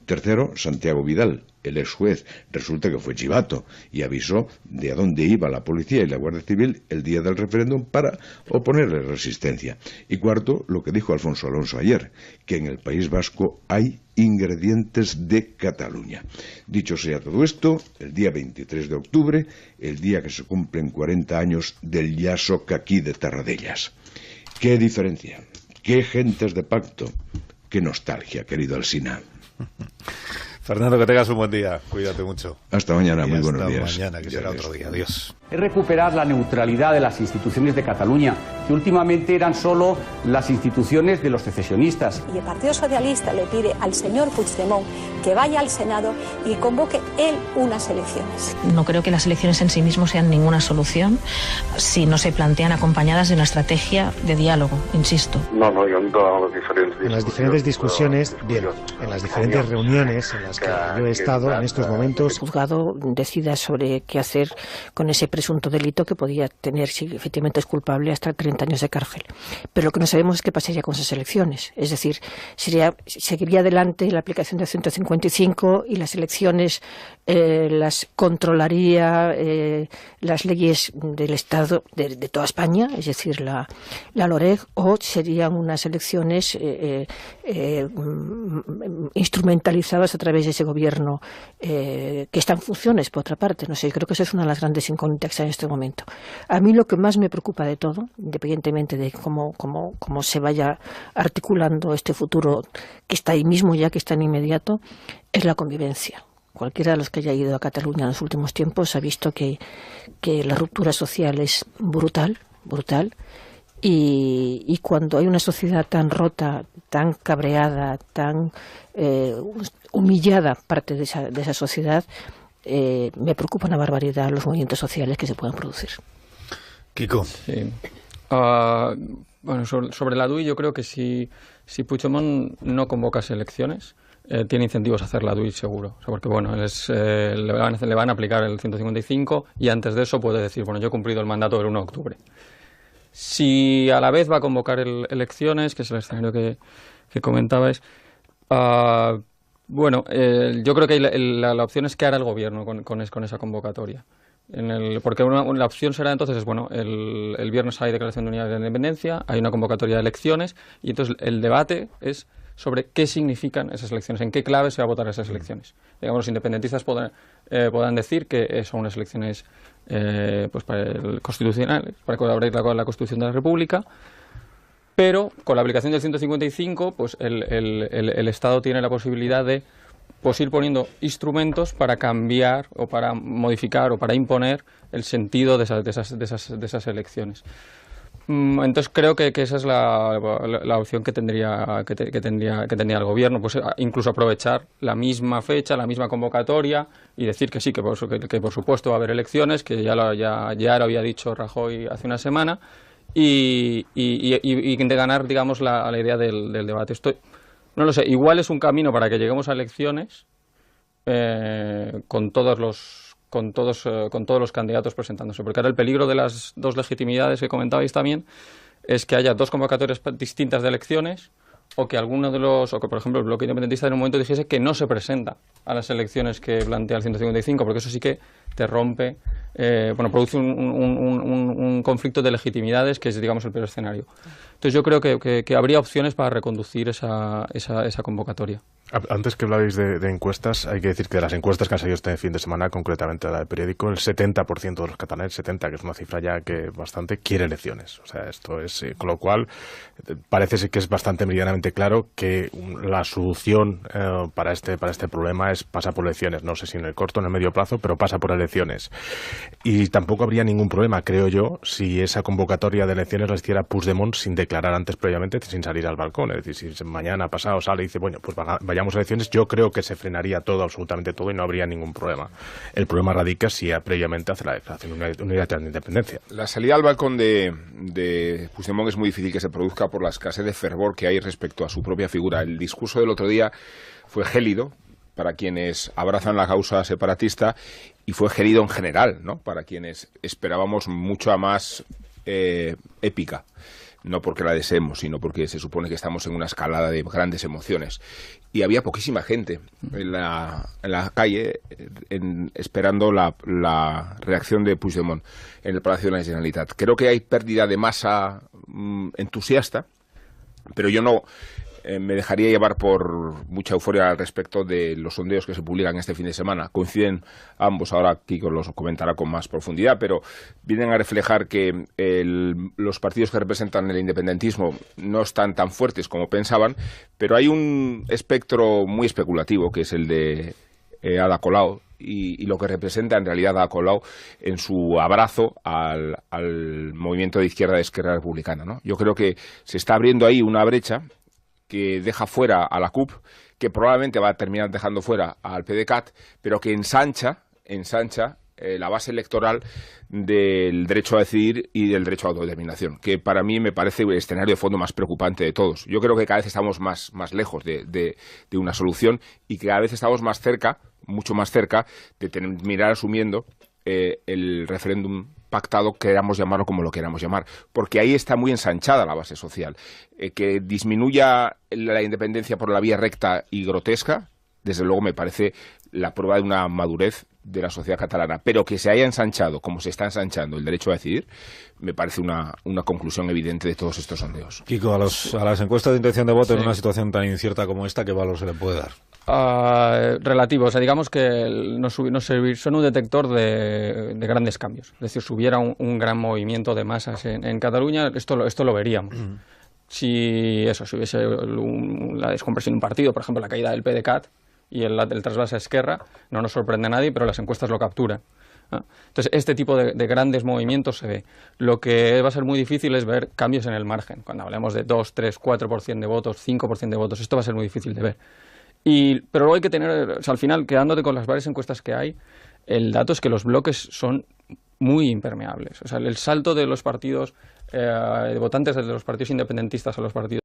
Tercero, Santiago Vidal, el ex juez, resulta que fue chivato y avisó de a dónde iba la policía y la Guardia Civil el día del referéndum para oponerle resistencia. Y cuarto, lo que dijo Alfonso Alonso ayer, que en el País Vasco hay ingredientes de Cataluña. Dicho sea todo esto, el día 23 de octubre, el día que se cumplen 40 años del Ya Soc Aquí de Tarradellas. ¡Qué diferencia! ¡Qué gentes de pacto! ¡Qué nostalgia, querido Alsina! Fernando, que tengas un buen día. Cuídate mucho. Hasta mañana, muy buenos días. Hasta mañana, que será otro día. Adiós. Es recuperar la neutralidad de las instituciones de Cataluña, que últimamente eran solo las instituciones de los secesionistas. Y el Partido Socialista le pide al señor Puigdemont que vaya al Senado y convoque él unas elecciones. No creo que las elecciones en sí mismas sean ninguna solución si no se plantean acompañadas de una estrategia de diálogo, insisto. En las diferentes discusiones, bien, en las diferentes reuniones en las las que yo he estado en estos momentos. El juzgado decida sobre qué hacer con ese presunto delito que podía tener, si efectivamente es culpable, hasta 30 años de cárcel. Pero lo que no sabemos es qué pasaría con esas elecciones. Es decir, seguiría adelante la aplicación del 155 y las elecciones las controlaría las leyes del Estado de toda España, es decir, la LOREG, o serían unas elecciones instrumentalizadas a través de ese gobierno que está en funciones, por otra parte. No sé, creo que esa es una de las grandes incógnitas en este momento. A mí lo que más me preocupa de todo, independientemente de cómo se vaya articulando este futuro que está ahí mismo ya, que está en inmediato, es la convivencia. Cualquiera de los que haya ido a Cataluña en los últimos tiempos ha visto que la ruptura social es brutal, y cuando hay una sociedad tan rota, tan cabreada, tan humillada parte de esa sociedad, me preocupa una barbaridad los movimientos sociales que se puedan producir. Kiko. Sí. Bueno, sobre la DUI, yo creo que si Puigdemont no convoca elecciones, tiene incentivos a hacer la DUI seguro. O sea, porque bueno, le van a aplicar el 155 y antes de eso puede decir, bueno, yo he cumplido el mandato del 1 de octubre. Si a la vez va a convocar elecciones, que es el escenario que comentabais, bueno, yo creo que la opción es qué hará el gobierno con esa convocatoria. Porque la opción será entonces, bueno, el viernes hay declaración de unidad de independencia, hay una convocatoria de elecciones y entonces el debate es sobre qué significan esas elecciones, en qué clave se va a votar esas elecciones. Digamos, los independentistas podrán decir que son unas elecciones constitucionales, para colaborar con la Constitución de la República, pero con la aplicación del 155, pues el Estado tiene la posibilidad de ir poniendo instrumentos para cambiar o para modificar o para imponer el sentido de esas elecciones. Entonces creo que esa es la opción que tendría el gobierno, pues incluso aprovechar la misma fecha, la misma convocatoria y decir que sí, que por supuesto va a haber elecciones, que ya lo había dicho Rajoy hace una semana, y de ganar, digamos, la idea del debate. No lo sé, igual es un camino para que lleguemos a elecciones con todos los candidatos presentándose, porque ahora el peligro de las dos legitimidades que comentabais también es que haya dos convocatorias distintas de elecciones, o que por ejemplo el bloque independentista en un momento dijese que no se presenta a las elecciones que plantea el 155, porque eso sí que te rompe, produce un conflicto de legitimidades que es, digamos, el peor escenario. Entonces yo creo que habría opciones para reconducir esa convocatoria. Antes que habláis de encuestas, hay que decir que de las encuestas que han salido este fin de semana, concretamente la del periódico, el 70% de los catalanes, 70, que es una cifra ya que bastante, quiere elecciones. O sea, esto es, con lo cual parece que es bastante meridianamente claro que la solución para este problema es pasar por elecciones. No sé si en el corto o en el medio plazo, pero pasa por elecciones. Y tampoco habría ningún problema, creo yo, si esa convocatoria de elecciones la hiciera Puigdemont sin declarar antes previamente, sin salir al balcón. Es decir, si mañana pasado sale y dice, bueno, pues vayamos a elecciones, yo creo que se frenaría todo, absolutamente todo, y no habría ningún problema. El problema radica si previamente hace la declaración unilateral de independencia. La salida al balcón de Puigdemont es muy difícil que se produzca por la escasez de fervor que hay respecto a su propia figura. El discurso del otro día fue gélido para quienes abrazan la causa separatista y fue gélido en general, ¿no?, para quienes esperábamos mucha más épica. No porque la deseemos, sino porque se supone que estamos en una escalada de grandes emociones. Y había poquísima gente en la calle esperando la reacción de Puigdemont en el Palacio de la Generalitat. Creo que hay pérdida de masa entusiasta, pero yo no me dejaría llevar por mucha euforia al respecto de los sondeos que se publican este fin de semana. Coinciden ambos, ahora Kiko los comentará con más profundidad, pero vienen a reflejar que los partidos que representan el independentismo no están tan fuertes como pensaban, pero hay un espectro muy especulativo, que es el de Ada Colau, y lo que representa en realidad Ada Colau en su abrazo al movimiento de izquierda de Esquerra Republicana, ¿no? Yo creo que se está abriendo ahí una brecha que deja fuera a la CUP, que probablemente va a terminar dejando fuera al PDeCAT, pero que ensancha la base electoral del derecho a decidir y del derecho a autodeterminación, que para mí me parece el escenario de fondo más preocupante de todos. Yo creo que cada vez estamos más lejos de una solución y que cada vez estamos más cerca, mucho más cerca, de terminar asumiendo el referéndum pactado, queramos llamarlo como lo queramos llamar, porque ahí está muy ensanchada la base social. Que disminuya la independencia por la vía recta y grotesca, desde luego me parece la prueba de una madurez de la sociedad catalana, pero que se haya ensanchado como se está ensanchando el derecho a decidir, me parece una conclusión evidente de todos estos sondeos. Kiko, a las encuestas de intención de voto en una situación tan incierta como esta, ¿qué valor se le puede dar? Relativo, o sea, digamos que son un detector de grandes cambios. Es decir, si hubiera un gran movimiento de masas en Cataluña, esto lo veríamos. Si hubiese la descompresión de un partido, por ejemplo, la caída del PDeCAT y el trasvase a Esquerra, no nos sorprende a nadie, pero las encuestas lo capturan. Entonces, este tipo de grandes movimientos se ve. Lo que va a ser muy difícil es ver cambios en el margen. Cuando hablemos de 2, 3, 4% de votos, 5% de votos, esto va a ser muy difícil de ver. Pero luego hay que tener, o sea, al final, quedándote con las varias encuestas que hay, el dato es que los bloques son muy impermeables. O sea, el salto de los partidos, de votantes de los partidos independentistas a los partidos